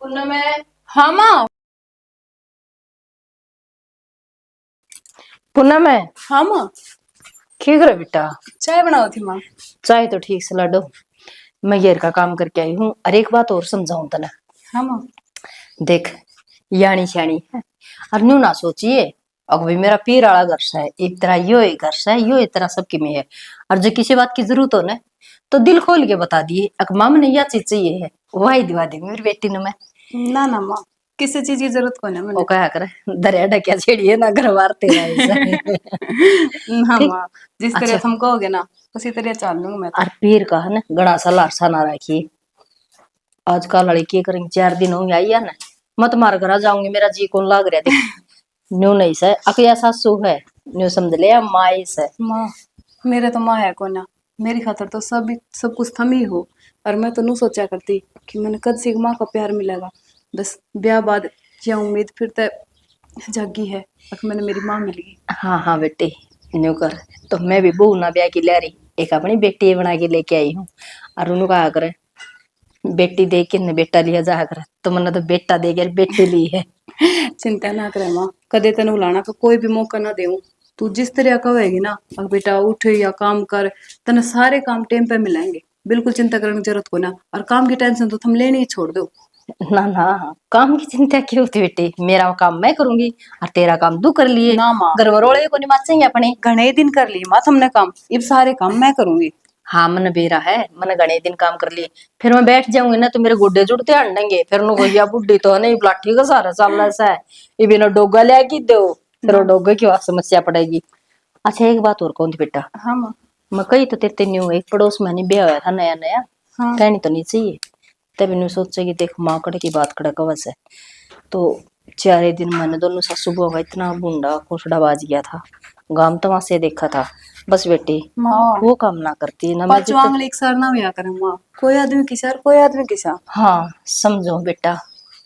पूनम है। हाँ माँ। पूनम है। हाँ माँ। क्या करे बेटा? चाय बनाओ थी माँ। चाय तो ठीक से लाडो, मैं घेर का काम करके आई हूँ। अरे एक बात और समझाऊं तने। हाँ माँ। देख, यानी श्याणी है और न्यू ना सोचिए। अब भी मेरा पीर वाला घर से है, एक तरह यो एक घर से है, यो एक तरह सबकी में है। और जो किसी बात की जरूरत हो ना तो दिल खोल के बता दिए, अक माम ने यह चीज चाहिए है वही दिवा देंगे मेरी बेटी ने। मैं ना ना माँ, किसी चीज की जरूरत को ना वो मैंने। कहा करे दरिया ढकिया छेड़िए ना घर बार तेरा ऐसा है। हाँ ठीक। माँ, जिस तरह अच्छा, तुम कहोगे ना उसी तरह चाल लूंगी मैं तो। और पीर का है ना गड़ा सा लारसा ना रखिए। आजकल लड़की करेंगे 4 दिन होंगे आई है ना, मत मार घर जाऊंगी, मेरा जी कौन लाग रहा देख। न्यू नहीं से अकया सासू है, न्यू समझ ले माई से। माँ, मेरे तो माँ है को ना, मेरी खातर तो सब कुछ थम ही हो। और मैं तो नू सोचा करती कि मैंने कद से एक माँ का प्यार मिलेगा। बस ब्याह बाद यह उम्मीद फिर तक जागी है कि मैंने मेरी माँ मिल गई। हाँ हाँ बेटी, न्यू कर। तो मैं भी बहू ना ब्याह की ले रही, एक अपनी बेटी बना के लेके आई हूँ। और उन्होंने कहा करे बेटी दे के न बेटा लिया जा कर, तो मैंने तो बेटा दे गया बेटी ली है। चिंता ना करे माँ, कदे तेन बुलाना का कोई भी मौका ना देऊं। तू जिस तरह कहेगी ना, अब बेटा उठ या काम कर, तने सारे काम टाइम पे मिलेंगे। बिल्कुल चिंता करने की जरूरत को ना। और काम की टेंशन तो तुम लेनी ही छोड़ दो। ना ना, काम की चिंता क्यों होती बेटी, मेरा काम मैं करूंगी और तेरा काम तू कर लिए। ना माँ, घर वाले को नहीं माचेंगे अपने। घने दिन कर ली माँ तुमने काम, अब सारे काम मैं करूंगी। हाँ मन बेरा है, मन घने दिन काम कर लिए, फिर मैं बैठ जाऊंगी ना तो मेरे गोडे जुड़ते हंडेंगे, फिर नु भैया बुढ़ी तो नहीं लाठी का सारा चल रहा है, ये बिना डोगा ले की दो, फिर वो ना डोगे की समस्या पड़ेगी। अच्छा एक बात और कौन थी बेटा, हाँ माँ। मैं कही तो तेरे न्यू एक पड़ोस में नहीं ब्याह हुआ था नया नया, हाँ कहनी तो नहीं चाहिए। तभी न्यू सोचे कि देख माँ कड़े की बात कड़े कवस है। तो 4 दिन मैंने दोनों सासू बहू का इतना बुंडा कोसड़ा बाज गया था, गांव तमाशे देखा था। बस बेटी माँ, वो काम ना करती ना मैं पांचों जितने। आंगली एक सार ना हुआ करे माँ, कोई आदमी किसा और कोई आदमी किसा। हाँ समझो बेटा,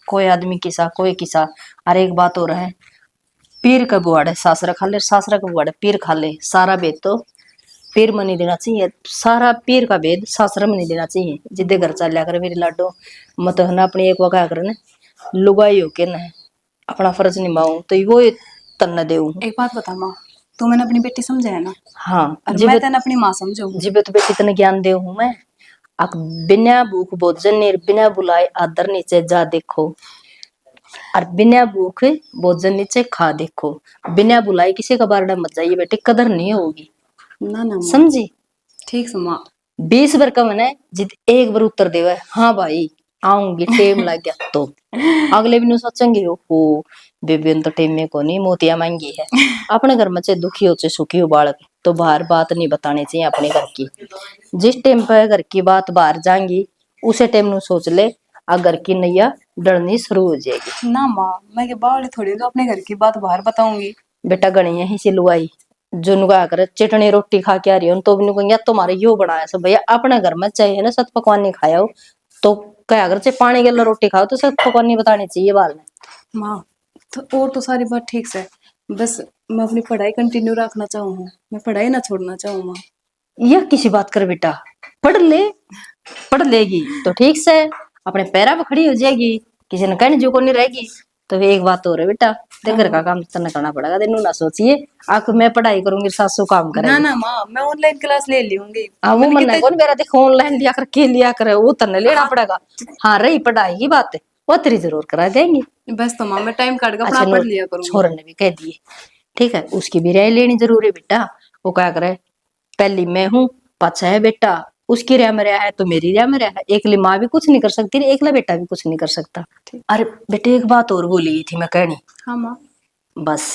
कोई आदमी किसा कोई किसा। अरे एक बात और है, पीर का बुआड़े सासरा खा ले, सासरा का बुआड़े पीर खा ले, सारा बेद तो पीर में नहीं देना चाहिए, सारा पीर का भेद सासरा में नहीं देना चाहिए। जिद्दे घर चल कर मेरी लाडो, मत है ना अपनी एक वका कर लुगाई हो के न अपना फर्ज निभाऊं तो वो तन्ना दे। एक बात बता माँ, तू मैंने अपनी बेटी समझा है ना, हाँ और जिब मैं तेने अपनी माँ समझू। जिब तो बेटी तने ज्ञान दे हूं मैं। अक बिना भूख भोजन नीर बिना बुलाए आदर नीचे जा देखो, और बिना भूख भोजन नीचे खा देखो, बिना बुलाए किसी का बारडा मत जाइए बेटी, कदर नहीं होगी। ना ना माँ, समझी? ठीक से माँ। 20 बार का मैंने जिद एक बार उत्तर देवा हाँ भाई आऊंगी टेम लग गया तो अगले भी नु सोचेंगे हो बेबी तो टेम में को नहीं मोतिया मांगी है। अपने घर में चाहे दुखी हो चाहे सुखी हो बालक, तो बाहर बात नहीं बतानी चाहिए अपने घर की। जिस टाइम पर घर की बात बाहर जाएंगी उसे टाइम नु सोच ले, अगर की नैया डरनी शुरू हो जाएगी। ना माँ, मैं के बावली थोड़ी तो अपने घर की बात बाहर बताऊंगी। बेटा गणी यही से लुआई जो नुका कर चटनी रोटी खा के आ रही हो तो भी नुका तुम्हारे यो बनाया सब भैया अपने घर में चाहिए ना सत पकवान नहीं खाया हो तो क्या अगर चाहे पानी के रोटी खाओ तो सत पकवान नहीं बतानी चाहिए बाल में। माँ, तो और तो सारी बात ठीक से, बस मैं अपनी पढ़ाई कंटिन्यू रखना चाहूँ, मैं पढ़ाई ना छोड़ना चाहूँ माँ। यह किसी बात कर बेटा, पढ़ ले, पढ़ लेगी तो ठीक से अपने पैरा पे खड़ी हो जाएगी, किसी ने कहने जो को नहीं रहेगी। तो एक बात और है बेटा, तेरे हाँ घर का माँ। काम तने करना पड़ेगा, तेनू ना सोचिए आख मैं पढ़ाई करूंगी सासू काम ना करेगी। ना माँ, मैं ऑनलाइन क्लास ले लूंगी। हाँ वो मैंने मन है कितने। कौन मेरा देखो ऑनलाइन लिया कर के लिया करे वो तन्ने लेना हाँ, पड़ेगा। हाँ रही पढ़ाई की बात है वो तेरी जरूर करा देंगे। बस तो माँ मैं टाइम काट के अपना अच्छा पढ़ नोट लिया करूंगी। छोरन ने भी कह दिए, ठीक है उसकी भी राय लेनी जरूरी है बेटा। वो क्या करे, पहली मैं हूँ, पाछा है बेटा, उसकी रह में रहा है तो मेरी रह में रहा है, एकली माँ भी कुछ नहीं कर सकती एकला बेटा भी कुछ नहीं कर सकता। ठीक। अरे बेटे एक बात और भूल गई थी मैं कहनी, हाँ माँ। बस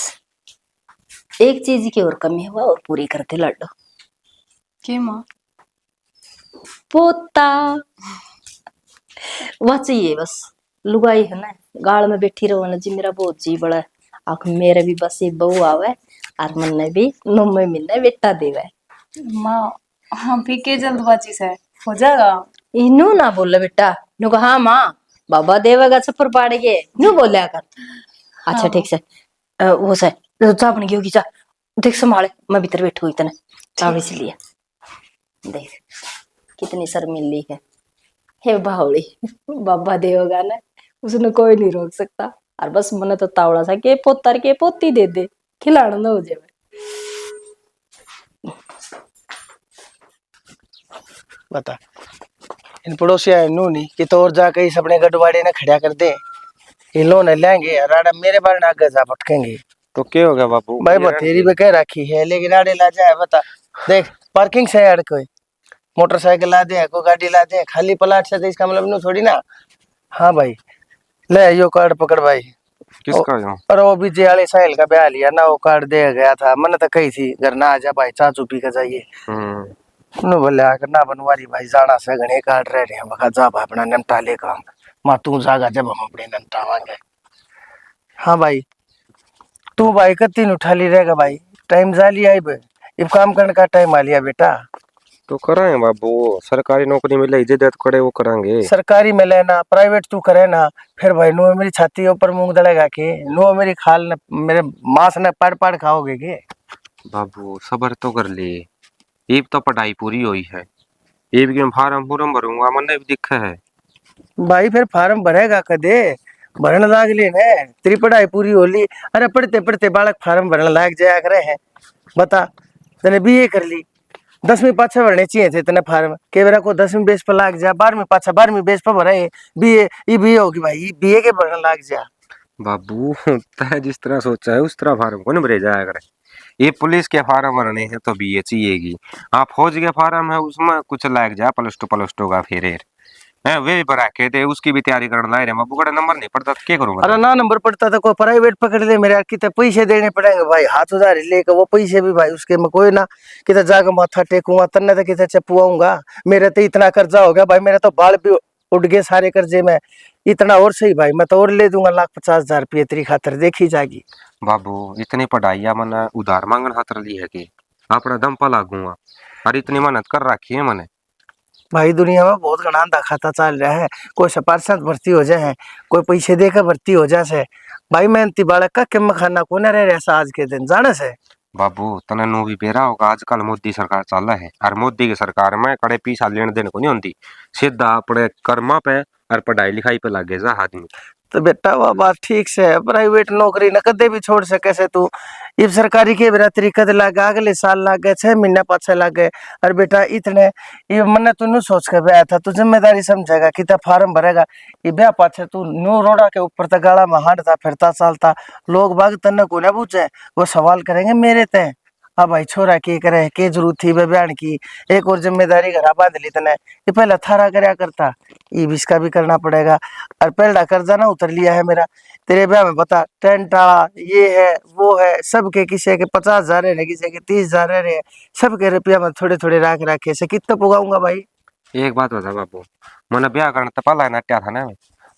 एक चीज की और कमी हुआ और पूरी करते लड्डू, के माँ? पोता वह चाहिए बस। लुगाई है ना गाल में बैठी रहो ना जी, मेरा बहुत जी बड़ा है, आख मेरे भी बस एक बहू आवे और मन ने भी नुम्मे मिलने बेटा देवे। माँ, हाँ भी के जल्दबाजी से हो जाएगा। इनू ना बोले बेटा, नु कहा हाँ माँ बाबा देवेगा छप्पर पाड़ेगे नु बोलिया कर। हाँ अच्छा माँ। ठीक से वो से चापनी की होगी चा, देख संभाले मैं भीतर बैठू इतने। अब इसलिए देख कितनी शर्मिली है। हे बावली बाबा देवगा ना, उसने कोई नहीं रोक सकता। और बस मैंने तो तावड़ा सा के पोतर के पोती दे दे, खिलाना ना हो जाए। बता इन पड़ोसी आए नू नहीं कि तो और जाके इस अपने गडवाड़े ने खड़ा कर दे, इन लोग ने लेंगे राड़ा मेरे बारे ना आगे जा पटकेंगे। तो क्या हो गया बाबू? भाई बतेरी पे कह रखी है लेकिन आड़े ला जाए बता। देख पार्किंग से अड़ कोई मोटरसाइकिल ला दे, कोई गाड़ी ला दे, खाली प्लाट से तो इसका मतलब नू थोड़ी ना। हाँ भाई ले यो कार्ड पकड़ भाई। किसका है? और वो भी जे वाले साहिल का ब्याह लिया ना, वो कार्ड दे गया था। मैंने तो कही थी घर ना आ जा भाई, चाचू पी के जाइए। नु बोले आकर ना बनवारी भाई जाना से घने कार्ड रह रहे हैं, बखा जा भाई अपना नमटा ले काम मां तू जागा जब हम अपने नमटावांगे। हाँ भाई तू भाई कत्ती उठा ली रहेगा भाई, टाइम जा लिया अब काम करने का टाइम आ लिया बेटा। तो कराएं बाबू, सरकारी नौकरी मिले जिद्दत करे वो करांगे। सरकारी में लेना प्राइवेट तू करे ना, फिर भाई नु मेरी छाती ऊपर मूंग दलेगा के नु मेरी खाल न मेरे मांस ने पड़ पड़ खाओगे के। बाबू सबर तो कर ले, एक तो पढ़ाई पूरी हुई है, एक भी फार्म फूरम भरूंगा मैंने भी दिखा है। भाई फिर फार्म भरेगा कदे, भरने लाग ले ने तेरी पढ़ाई पूरी हो ली। अरे पढ़ते पढ़ते बालक फार्म भरने लायक जाया करे हैं। बता तने बीए कर ली, 10वीं पाछा भरने चाहिए थे तने फार्म के बेरा को 10वीं बेस पर लाग जा, 12वीं पाछा 12वीं बेस पर भरे बीए, ये बीए होगी भाई, बीए के भरने लाग जा। बाबू तय जिस तरह सोचा है उस तरह फार्म को नहीं भरे जाया करे। ये पुलिस के फार्म भरने हैं तो बीए चाहिएगी। हाँ फौज के फार्म है उसमें कुछ लायक जा प्लस टू का फिर है वे भी भरा के दे, उसकी भी तैयारी करने लाए रे। बाबू का नंबर नहीं पड़ता तो क्या करूंगा? अरे ना नंबर पड़ता तो कोई प्राइवेट पकड़ ले मेरे यार, कितने पैसे देने पड़ेंगे भाई, हाथ उधार लेकर वो पैसे भी भाई उसके में कोई ना कितने जाकर माथा टेकूंगा तन्ने तो कितने चपुआऊंगा। मेरे तो इतना कर्जा हो गया भाई, मेरे तो बाल भी उठ गए सारे कर्जे में। इतना और सही भाई मैं तो और ले दूंगा 1,50,000 रुपये तेरी खातर देखी जाएगी। बाबू इतनी पढ़ाई मैंने उधार मांगन खातर ली है कि अपना दम पर लागूंगा, और इतनी मेहनत कर रखी है मैंने। भाई दुनिया में बहुत घना अंधा खाता चल रहा है, कोई सिफारशत भर्ती हो जाए, कोई पैसे देकर भर्ती हो जाए। भाई मेहनती बालक का किम खाना को न रह रहा आज के दिन जाने से। बाबू तने नो भी बेरा होगा, आजकल मोदी सरकार चल है और मोदी की सरकार में कड़े पैसा लेने देने को नहीं होती, सीधा अपने कर्मा पे और पढ़ाई लिखाई पे लगे जा आदमी। तो बेटा वो बात ठीक से है, प्राइवेट नौकरी न कदे भी छोड़ सके से तू। ये सरकारी के बेरा तेरी कद लाग अगले साल लाग गए, 6 महीने पाछे लाग गए। और बेटा इतने ये मैंने तू नु सोच के ब्याह था, तू जिम्मेदारी समझेगा कि फार्म भरेगा। ये ब्याह पाछे तू नो रोड़ा के ऊपर तक गाड़ा में हांडता फिरता चालता, लोग बाग तन्ने को ना पूछे, वो सवाल करेंगे मेरे ते। अब भाई छोरा के करे के जरूरत थी बयान की, एक और जिम्मेदारी घरा बांध ली तने, ये पहला थारा करया करता, ये भी इसका भी करना पड़ेगा। और पहला कर्जा ना उतर लिया है मेरा तेरे ब्याह में, बता टेंट आला ये है वो है, सबके किसी के 50,000 है, किसी के 30,000 है, सबके रुपया में थोड़े थोड़े राख रखे से कितना पुगाऊंगा भाई। एक बात बता बाबू, मैंने ब्याह करना तो पहला नट्या था ना,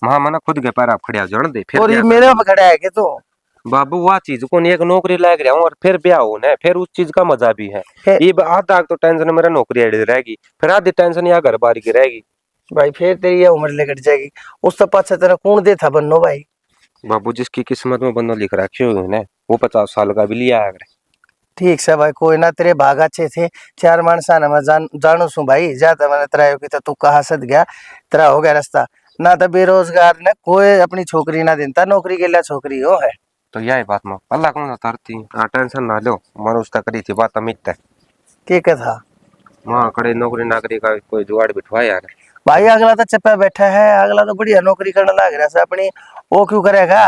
वहां मैंने खुद के पैर खड़िया जोड़ दे फिर और ये ब्याह मेरे करना। में खड़ा है कि तो बाबू वह चीज को नहीं, एक नौकरी लग रहा हूँ और फिर ब्याह होना, फिर उस चीज का मजा भी है। है। ये आधा तो टेंशन मेरा नौकरी अड़ी रहेगी, फिर आधी टेंशन या घर बार की रहेगी। भाई फिर तेरी ये उम्र लेकर जाएगी, उस तो पाछा तेरा कौन दे था बन्नो भाई। बाबू जिसकी किस्मत में बंदा लिख रखी होगी ना, वो 50 साल का भी लिया है। ठीक से भाई कोई ना तेरे भाग अच्छे थे, 4 मानसा ना मैं जानू सू भाई, ज्यादा मैंने तेरा यो की तो तू कहा सद गया, तेरा हो गया रास्ता ना। तो बेरोजगार ने कोई अपनी छोकरी ना देता, नौकरी के लिए छोकरी हो है। तो यही बात में अल्लाह कौन तरती टेंशन ना लो, मन उसका करी थी बात मिट है ठीक है था वहाँ कड़े नौकरी नाकरी का कोई जुगाड़ बिठवा यार। भाई, अगला तो चप्पा बैठा है, अगला तो बढ़िया नौकरी करने लग रहा है अपनी, वो क्यों करेगा।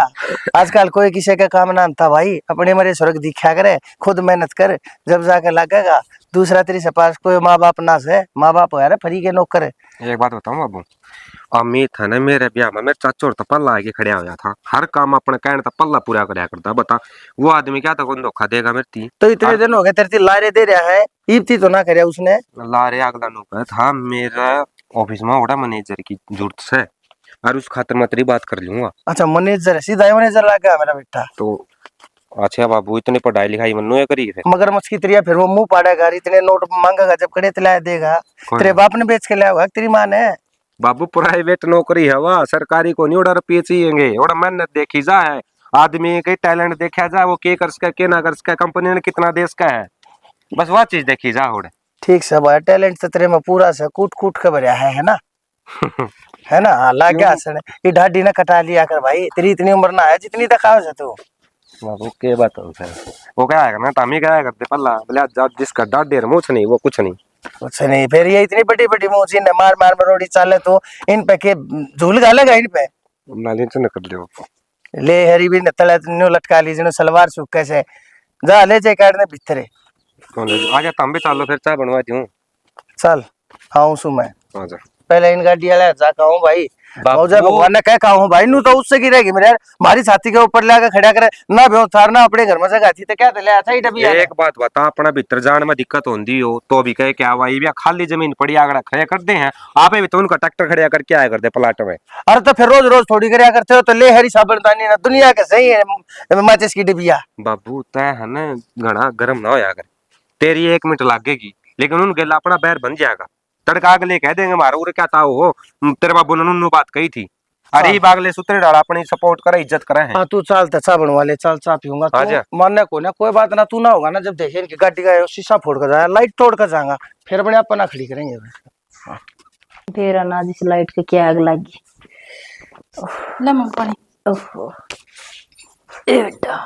आजकल कोई किसी का काम ना था भाई, अपने मरे स्वर्ग दिखा करे, खुद मेहनत कर, जब जाके लगेगा दूसरा तेरी से पास कोई माँ बाप ना से, माँ बाप यार फ्री के नौकर है। एक बात बताऊं बाबू, अमित था ना मेरे ब्याह में, मेरे चाचू तो पल्ला आके खड़ा होया था, हर काम अपने कहने तो पल्ला पूरा करया करता। बता वो आदमी क्या था कौन धोखा देगा मेरी? तो इतने दिन हो गए तेरे लारे दे रहा है, इब्ती तो ना करे उसने। लारे अगला नु था मेरा ऑफिस में बड़ा मैनेजर की जरूरत से, और उस खातिर मैं तेरी बात कर लूंगा। अच्छा मैनेजर, सीधा मैनेजर लग गया मेरा बेटा। तो अच्छा बाबू इतनी पढ़ाई लिखाई मनु ये करी है मगरमच्छ की तरह फिर वो मुंह पाड़ेगा, इतने नोट मांगेगा, जब कड़े तला देगा तेरे बाप ने बेच के लाया होगा तेरी माँ ने। बाबू प्राइवेट नौकरी है वह, सरकारी को नहीं। ऑर्डर रुपये चाहिए, और मेहनत देखी जा है, आदमी के टैलेंट देखा जाए, वो के कर सके के ना कर सके, कंपनी ने कितना देश का है। बस वह चीज देखी जा होड़। ठीक से भाई, टैलेंट तो तेरे में पूरा से कूट कूट के भरिया है ना? है ना? हाँ, लाग गया हंसने। ये ढाडी ना कटा लिया कर भाई, तेरी इतनी उम्र ना है जितनी दिखाओ से तू। बाबू के बताओ सर, वो क्या है ना, तामी क्या करते पल्ला बोले आज जिसका डाढ़ देर मुछ नहीं वो कुछ नहीं। कुछ नहीं, फिर ये इतनी बड़ी बड़ी मूछी ने मार मार में रोटी चाले तो इन पे के झूल गालेगा इन पे। नाली से निकल ले वो। ले हरी भी नतले न्यू लटका ली जिनो सलवार सूख कैसे जा ले जे काटने भितरे। कौन है आजा, तुम भी चालो फिर चाय बनवा दूं। चल आऊं सु मैं, आजा पहले इन गाड़ी वाला जा कहूं भाई बाबू। मौजा भगवान ने कह कहूं भाई नू तो उससे गिरेगी मेरे यार, मारी छाती के ऊपर लाकर खड़ा करे ना बेहो थारना अपने घर में जगह थी तो क्या ले आता ही डबिया। एक बात बता, अपना भीतर जान में दिक्कत होती हो तो भी कहे क्या भाई भैया खाली जमीन पड़ी आगड़ा खड़े कर दे हैं आपे भी तो उनका ट्रैक्टर खड़े करके आया करते प्लाट में। अरे तो फिर रोज रोज थोड़ी करया करते हो तो ले हरी साबरदानी ना दुनिया के सही है माचिस की डिबिया। बाबू तय है ना घना गर्म ना होया कर, तेरी 1 मिनट लागेगी लेकिन उन गेला अपना बैर बन जाएगा। तड़का अगले कह देंगे मारो उरे क्या ताऊ हो, तेरे बाबू ने उन्होंने बात कही थी। अरे ही बागले सुतरे डाला अपनी सपोर्ट करे इज्जत करे हैं। हाँ तू चल तो चा बनवा ले, चल चा पीऊंगा आजा। तू मानने को ना कोई बात ना, तू ना होगा ना जब देखे इनकी गाड़ी का शीशा फोड़ कर जाएगा लाइट तोड़ कर जाएगा फिर अपने आप ना खड़ी करेंगे। फिर अनाज इस लाइट के क्या आग लगी। ले मम्मी पानी। ओहो ए बेटा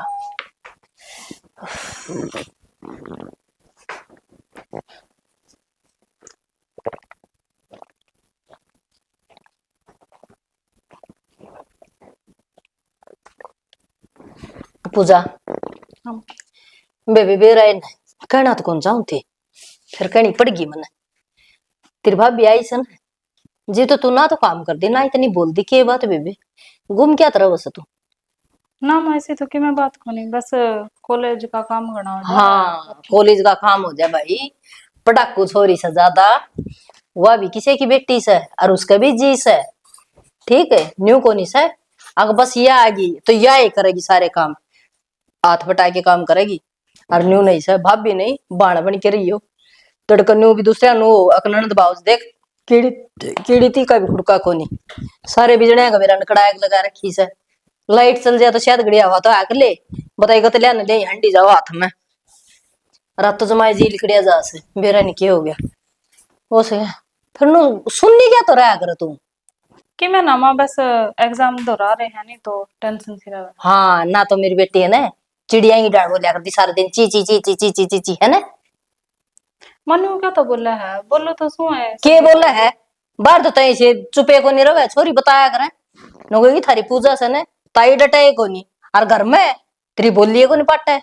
पूजा हम बेबी बेराइन कहना तो कौन जाऊं थे, फिर कहनी पड़गी मने। तेरी भाभी आई सन जी तो तू ना तो काम कर दी ना इतनी बोल दी के बात बेबी गुम क्या तरह बस तू। ना मैं ऐसे तो कि मैं बात को नहीं, बस कॉलेज का काम करना हो जाए। हाँ कॉलेज का काम हो जाए भाई, पटाखू छोरी से ज्यादा वह भी किसी की बेटी से और उसका भी जी से, ठीक है न्यू को नहीं से। अगर बस यह आएगी तो यह ही करेगी सारे काम, हाथ बटा के काम करेगी। और न्यू नहीं से भाभी नहीं बाण बन के रही हो तड़का न्यू भी दूसरा नो अकनन दबाव देख कीड़ी कीड़ी थी का भी खुड़का को नहीं, सारे बिजड़े का मेरा नकड़ाक लगा रखी से। लाइट चल जाए तो शायद गड़िया हुआ तो आकर ले बताएगा तो लिया ले हंडी जाओ हाथ में रात तो जमाए जी लिकड़िया जा से मेरा नहीं क्या हो गया वो से। फिर नु सुननी क्या तो रहा कर तू कि मैं ना माँ बस एग्जाम दोहरा रहे हैं नहीं तो टेंशन सी रहा। हाँ ना तो मेरी बेटी है ना चिड़िया ही डाल बोलिया करती सारा दिन ची ची ची ची ची ची ची ची है ना। मनु क्या तो बोला है, बोलो तो सु है के बोला है बाहर तो तय से चुपे को नहीं रहे छोरी बताया करे नो की थारी पूजा से ने ताई डटे को नहीं और घर में तेरी बोलिए को नहीं पाटे।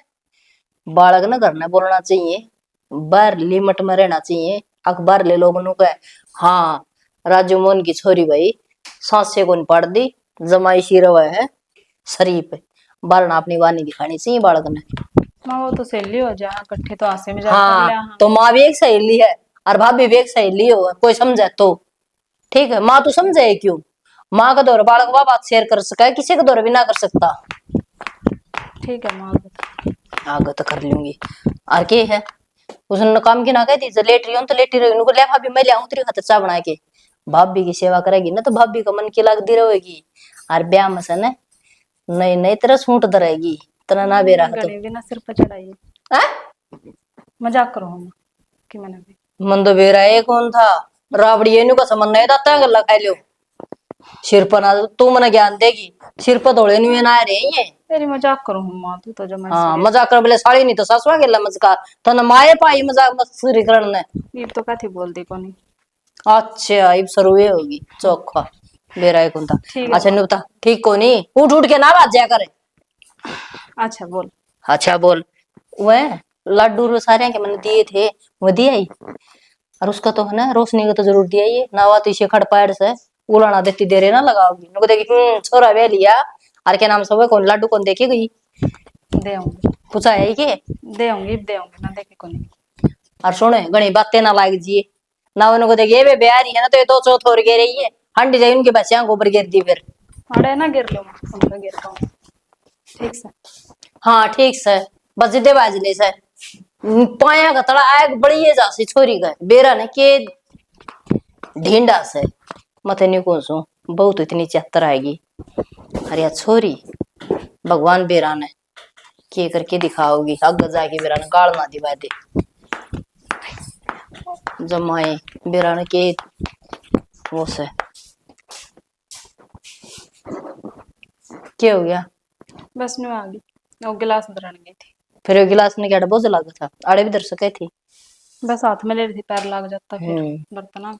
बालक ना घर में बोलना चाहिए, बाहर लिमिट में रहना चाहिए। अखबार ले लोग नु कहे हाँ राजू मोहन की छोरी भाई सांस से को नहीं पड़ दी जमाई सी रवा है शरीफ बारना अपनी वानी दिखानी चाहिए बालक ने। माँ वो तो सहेली हो जाए इकट्ठे तो आसे में जा कर लिया। हाँ तो माँ भी एक सहेली है और भाभी भी एक सहेली हो कोई समझे तो ठीक है। माँ तू समझे क्यों, माँ का दौर बालक वह बात शेयर कर सका है किसी का दौर भी ना कर सकता। ठीक है माँ आगे तो कर लूंगी और के है उसने काम की ना कहती जो लेट रही हूँ तो लेटी रही उनको ले भाभी मैं ले आऊं तेरी खातिर चाय बना के। भाभी की सेवा करेगी ना तो भाभी का मन की लगती रहेगी और ब्याह में से नहीं नहीं तेरा सूट धरेगी तेरा ना बेरा तो गणी भी ना सिर पर चढ़ाइए। मजाक करो हम कि मैंने भी मन तो बेरा ये कौन था रावड़ी का समन नहीं था गला खाई लो सिर पर ना तू मन ज्ञान देगी सिर पर दौड़े नहीं ना रहे ये तेरी मजाक करो हम माँ तू तो जमा हाँ मजाक कर बोले साड़ी नहीं तो सासवा गेला मजका तो न माए पाई मजाक मस्ती करने ये तो कथी बोल दी कोनी। अच्छा इब सरुए होगी चौखा बेरा ये कौन था। ठीक है अच्छा नहीं बता ठीक को नहीं उठ उठ के ना बात जाया करे। अच्छा बोल। अच्छा बोल वह लड्डू सारे के मैंने दिए थे वो दिया ही और उसका तो है ना रोशनी का तो जरूर दिया ही ना हुआ तो इसे खड़ पैर से उलाना देती देरे ना लगाओगी नुको देखी छोरा वे लिया और क्या नाम सब कौन लड्डू कौन देखे गई दे आऊंगी पूछा है कि दे आऊंगी ना देखे कोनी। और सुने घनी बातें ना लाग जिए ना उनको देखिए वे बिहारी है ना तो ये तो चौथ और गे रही है हंडी जाए उनके बच्चे गोबर गिर दी फिर अरे ना गिर लो उनका गिर पाऊँ ठीक से। हाँ ठीक से बस जिदे बाजले से पाया का तड़ा आग बड़ी है जासी छोरी का बेरा ने के ढींडा से मथे नहीं कौन सो बहुत इतनी चहतर आएगी अरे यार छोरी भगवान बेरा ने के करके दिखाओगी अग जाके बेरा ने गाल ना दिवा दे जमाए बेरान के वो से क्या हो गया? बस नहीं आ गई, वो गिलास में रन गई थी। फिर वो गिलास में क्या डब्बो से लगा था, आड़े भी दर सके थी। बस हाथ में ले रही थी, पैर लग जाता फिर बर्तन आ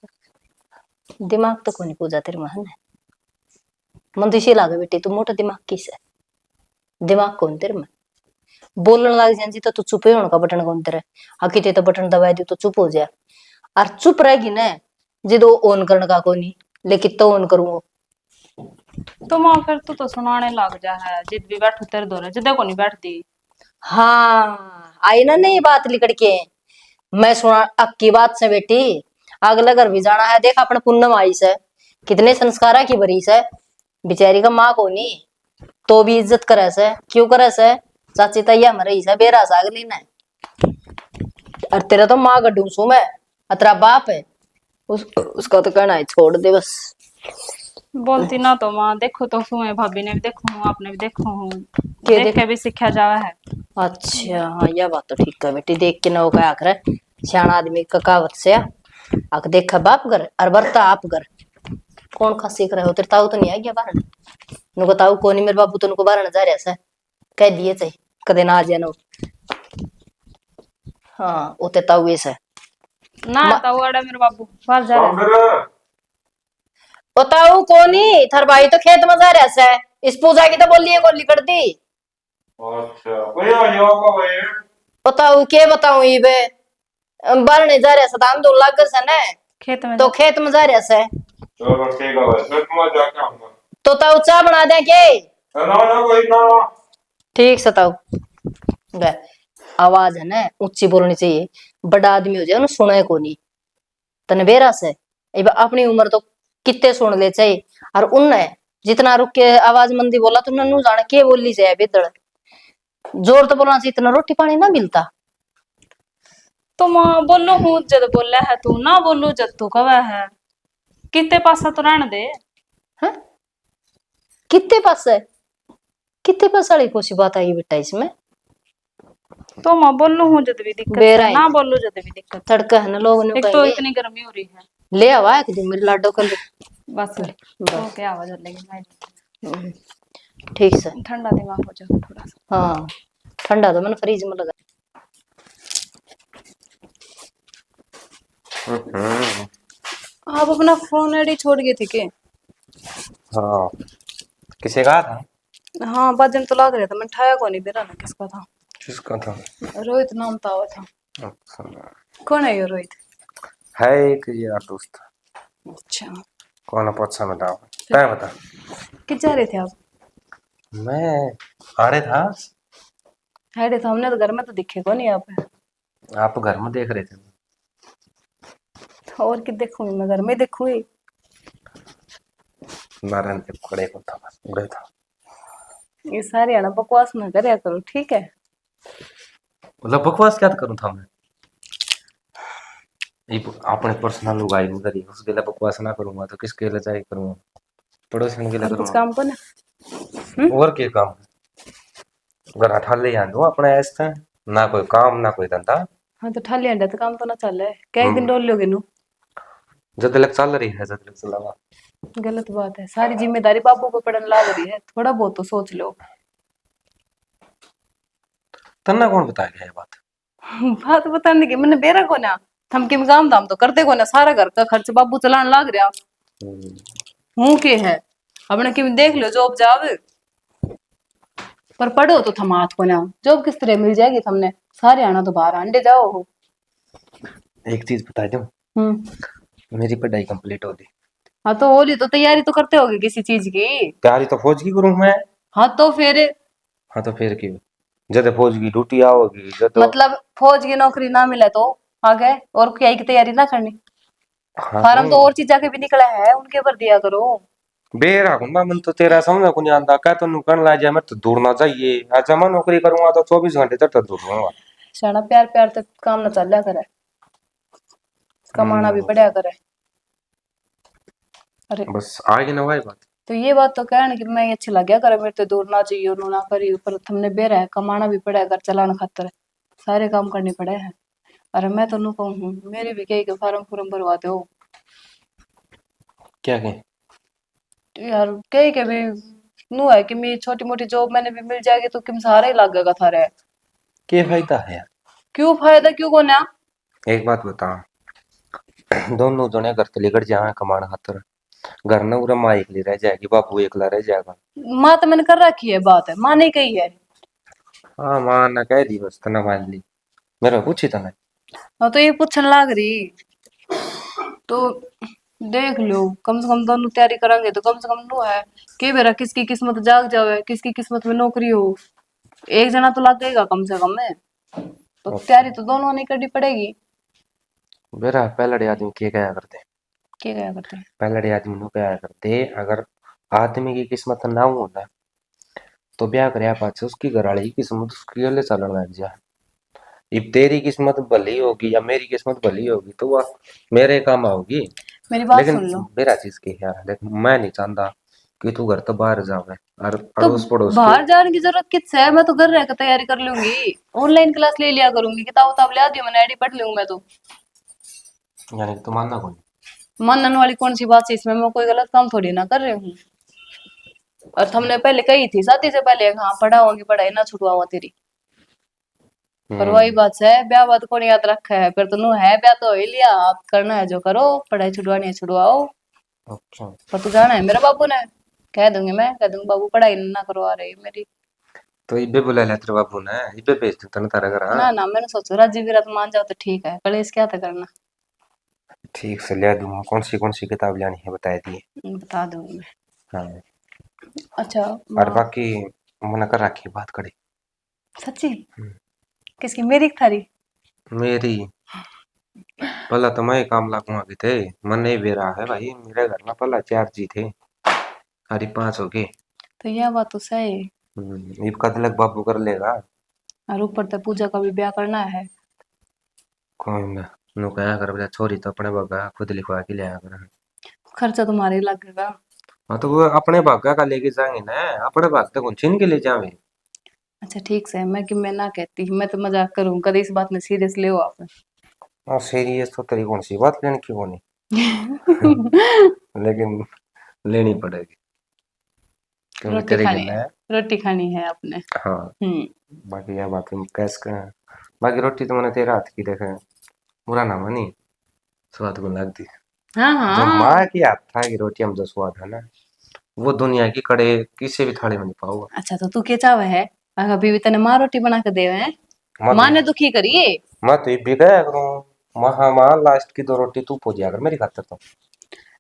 दिमाग तो कोनी पूजा तेरे में है ना। मन तो इसी लागे बेटी तू मोटा दिमाग किस है, दिमाग कौन तेरे में? बोलने लग जाए तो तू चुप ही होने का बटन कौन तेरे, हकी ते तो बटन दबाई दी तो चुप हो जा। और चुप रहेगी ना जिदो ऑन करने का कोनी, लेकिन तो ऑन करूंगा तो माँ फिर तो सुनाने लग जा है, जिद भी बैठो तेरे दो जिदे को नहीं बैठती। हाँ आई ना नहीं बात लिकड़ के। मैं सुना अक्की बात से बेटी, अगले घर भी जाना है, देख अपने पुण्य आई से कितने संस्कारा की बरी से, बेचारी का माँ को नहीं तो भी इज्जत करे से, क्यों करे से? चाची तैया मरे से बेरा सागली ने, और तेरा तो माँ का डूसू मैं, अतरा बाप है उसका तो कहना है छोड़ दे बस। बोलती ना तो माँ देखो तो सुए, भाभी ने भी देखो हूँ, आपने भी देखो हूँ, के देख के भी सीखा जावा है। अच्छा हाँ यह बात तो ठीक है बेटी, देख के ना वो क्या करे सियाना आदमी का कहावत से आख देखा बाप घर और बरता आप घर, कौन खा सीख रहे हो? तेरे ताऊ तो नहीं आ गया बाहर, नुको ताऊ को नहीं, मेरे बाबू तो नुको बाहर जा रहा है, कह दिए चाहिए कदे ना आ जाना। हाँ वो ते ताऊ ऐसा ना ताऊ अड़ा मेरे बाबू बाहर जा रहे हैं। ओ ताऊ को नहीं, थार भाई तो खेत में जा रहा है, इस पूजा की तो बोलिए गोली कर दी। अच्छा कोई आ जाओ का भाई। बताऊ के बताऊ ये बाहर नहीं जा रहा है, धान धुल लग से ना खेत में तो खेत में जा रहा है। चलो ठीक है भाई, फिर तुम जाके आऊंगा। तो ताऊ चाय बना दे के? ना ना कोई ना। ठीक से ताऊ गे, आवाज है ना ऊंची बोलनी चाहिए, बड़ा आदमी हो जाए ना सुने को नहीं, तने बेरा से अपनी उम्र तो कितने सुन ले चाहिए, और उनने जितना रुक के आवाज मंदी बोला तुमने नू जाने के बोली से बेदड़ जोर तो बोलना चाहिए, इतना रोटी पानी ना मिलता। तो माँ बोलो हूँ जद बोला है तू, ना बोलो जद तू कवा है, कितने पासा तो रहने दे। है कितने पास है, कितने पास वाली कोसी बात आई बेटा इसमें? तो माँ बोलो हूँ जद भी दिक्कत बेरा है, ही ना बोलो जद भी दिक्कत है। तड़का है ना लोग ने एक तो कहेंगे इतनी गर्मी हो रही है। ले आवा एक दिन मेरे लाडो कर ले। बस बस। तो क्या आवाज लगी हम्म, ठीक से। ठंडा दिमाग हो जाए थोड़ा सा। हाँ ठंडा तो मैंने फ्रीज में लगा। आप अपना फोन आईडी छोड़ गए थे के? हाँ किसे कहा था? हाँ वजन तो लग रहा था, मैं उठाया को नहीं, मेरा ना किसका था? किसका था? रोहित नाम था वो था। अच्छा कौन है ये रोहित? है एक यार दोस्त। अच्छा कौन है पूछा बताओ, क्या बता। किस जा रहे थे आप? मैं आ रहे था। है तो हमने तो घर में तो दिखे को नहीं आप। आप घर में देख रहे थे? और कि देखूंगी, मैं घर में देखूंगी। नारायण के खड़े को था बस उड़े था। ये सारी आना बकवास ना करे करो, ठीक है? मतलब बकवास क्या करूं था मैं? ये अपने पर्सनल उगाई में करी, उसके लिए बकवास ना करूंगा तो किसके लिए चाहिए करूंगा? पड़ोसन के लिए और कुछ करूंगा। काम को ना। और क्या काम? घर हटा ले आंदो अपने ऐसे, ना कोई काम ना कोई धंधा। हाँ तो ठा लिया तो काम तो ना चल रहा है, क्या एक दिन डोल लोगे नू? जब तक चल रही है जब तक चलावा। गलत बात है, सारी जिम्मेदारी बापू को पड़न लाग रही है, थोड़ा बहुत तो सोच लो। तन्ना कौन बता गया ये बात? बात बताने की मैंने बेरा को ना, थमके में काम धाम तो करते को ना, सारा घर का खर्च बाबू चलाने लाग रहा हूँ के है। अपने कि देख लो जॉब जाव, पर पढ़ो तो थम हाथ को ना, जॉब किस तरह मिल जाएगी थमने? सारे आना तो बाहर अंडे जाओ हो। एक चीज बता दूं, मेरी पढ़ाई कंप्लीट हो गई। हाँ तो होली तो तैयारी तो करते होगे किसी चीज की। तैयारी तो फौज की करूं मैं। हाँ तो फिर हाँ तो फिर क्यों, जब फौज की ड्यूटी आओगी जब तो। मतलब फौज की नौकरी ना मिले तो आगे और क्या की तैयारी ना करनी? हाँ फार्म तो और चीजा के भी निकले हैं, उनके पर दिया करो। बेरा हुंदा मन तो तेरा समझ को नहीं आंदा, क्या तो कण ला जा मैं तो दूरना चाहिए। आज मैं नौकरी करूंगा तो 24 घंटे तक तो दूर रहूंगा। शाना प्यार प्यार तक काम ना चल करे, कमाना भी पड़ा करे। अरे बस आगे ना भाई बात। तो ये बात तो कहने कि मैं अच्छी लग गया करे, मेरे तो दूर ना चाहिए उन्होंने ना करी, पर तुमने बेरा है, कमाना भी पड़ा है, घर चलाना खातर सारे काम करने पड़े हैं। अरे मैं तो नू कहूँ मेरे भी कई के फार्म फूरम भरवाते हो क्या के? यार, कई के भी नू है कि मेरी छोटी मोटी जॉब मैंने भी मिल जाएगी तो किम सहारा ही लगेगा थारे। क्या फायदा है यार? क्यों फायदा क्यों को ना। एक बात बता, दोनों जने घर तो लेकर जाए कमाने खातर, घर न उरा माँ एकली रह जाएगी, बापू एकला रह जाएगा। माँ तो मैंने कर रखी है बात है, माँ नहीं कही है। हाँ माँ ने कह दी बस, तना मान ली, मेरे को पूछी तने। हाँ तो ये पूछने लाग रही तो देख लो, कम से कम दोनों तैयारी करेंगे तो कम से कम नो है कि बेरा किसकी किस्मत जाग जावे, किसकी किस्मत में नौकरी हो, एक जना तो लगेगा कम से कम में। तो तैयारी तो दोनों ने करनी पड़ेगी। बेरा पहले आदमी क्या कया करते? क्या क्या करते हैं। पहले आदमी नु कया करते, अगर आदमी की किस्मत ना हो ना तो ब्याह कर पाछे उसकी घरवाली की किस्मत उसके लिए चलन लग जा। अब तेरी किस्मत भली होगी या मेरी किस्मत भली होगी तो वह मेरे काम आओगी। मेरी बात लेकिन सुन लो। मेरा चीज की यार देख, मैं नहीं चाहता कि तू घर तो बाहर जावे और तो अड़ोस पड़ोस के। बाहर जाने की जरूरत किससे है, मैं तो घर रहकर तैयारी कर लूंगी, ऑनलाइन क्लास ले लिया करूंगी, किताब उताब ले आती हूँ मैंने, आईडी पढ़ लूंगी मैं तो। यानी कि तू मानना कौन? मानने वाली कौन सी बात है इसमें, मैं कोई गलत काम थोड़ी ना कर रही हूँ। और हमने पहले कही थी शादी से पहले, हाँ पढ़ाओगी पढ़ाई ना छुटवाओ तेरी। पर वही बात है, ब्याह बात कौन याद रखा है, फिर तो नु है ब्याह तो हो ही लिया, आप करना है जो करो, पढ़ाई छुड़वानी है छुड़वाओ। अच्छा, पर तू जाना है मेरे बाबू ने, कह दूंगी मैं, कह दूंगी बाबू पढ़ाई ना करवा रही मेरी। तो इबे बुला ले तेरे बाबू ने, इबे भेज दू तने तारा घर। हाँ ना ना, मैंने सोचा राजी भी रत मान जाओ तो ठीक है, कलेश क्या था करना। ठीक से ले दूंगा, कौन सी किताब लेनी है बता दिए। बता दूंगी मैं। हाँ, अच्छा। और हाँ। बाकी मना कर रखी बात करी। सच्ची? किसकी, मेरी की थारी? मेरी पहला तो मैं काम लागूंगा कि थे, मन नहीं बे रहा है भाई, मेरे घर में पहला 4 जी थे, अरे 5 हो गए। तो यह बात तो सही है। इब कद लग बाबू कर लेगा। और ऊपर तो पूजा का भी ब्याह करना है। कोई ना, नु कहा कर बोला छोरी तो अपने बागा खुद लिखवा के ले आया कर। खर्चा तुम्हारे ही लगेगा। हाँ तो वो अपने बागा का लेके जाएंगे ना, अपने बाग तक कौन छीन के ले जावे। अच्छा ठीक से, मैं कि मैं ना कहती, मैं तो मजाक करूं, कभी इस बात में सीरियस ले आप। हाँ सीरियस तो तेरी कौन सी बात लेने की होनी, लेकिन लेनी पड़ेगी क्योंकि रोटी तेरे खानी घर है, है। रोटी खानी है आपने। हाँ, बाकी यह बात हम कैस का, बाकी रोटी तो मैंने तेरा हाथ की देखा है, बुरा ना मानी, स्वाद को लगती। हाँ जो हाँ। माँ की हाथ था की रोटी हम जो स्वाद है ना, वो दुनिया की कड़े किसी भी थाली में नहीं पाऊंगा। अच्छा तो तू क्या चाहे है, अभी भी तने माँ रोटी बना के दे है, मत माँ ने दुखी करिए। मत भी गया करूँ, महा माँ लास्ट की 2 रोटी तू पहुंच कर मेरी खातर तो।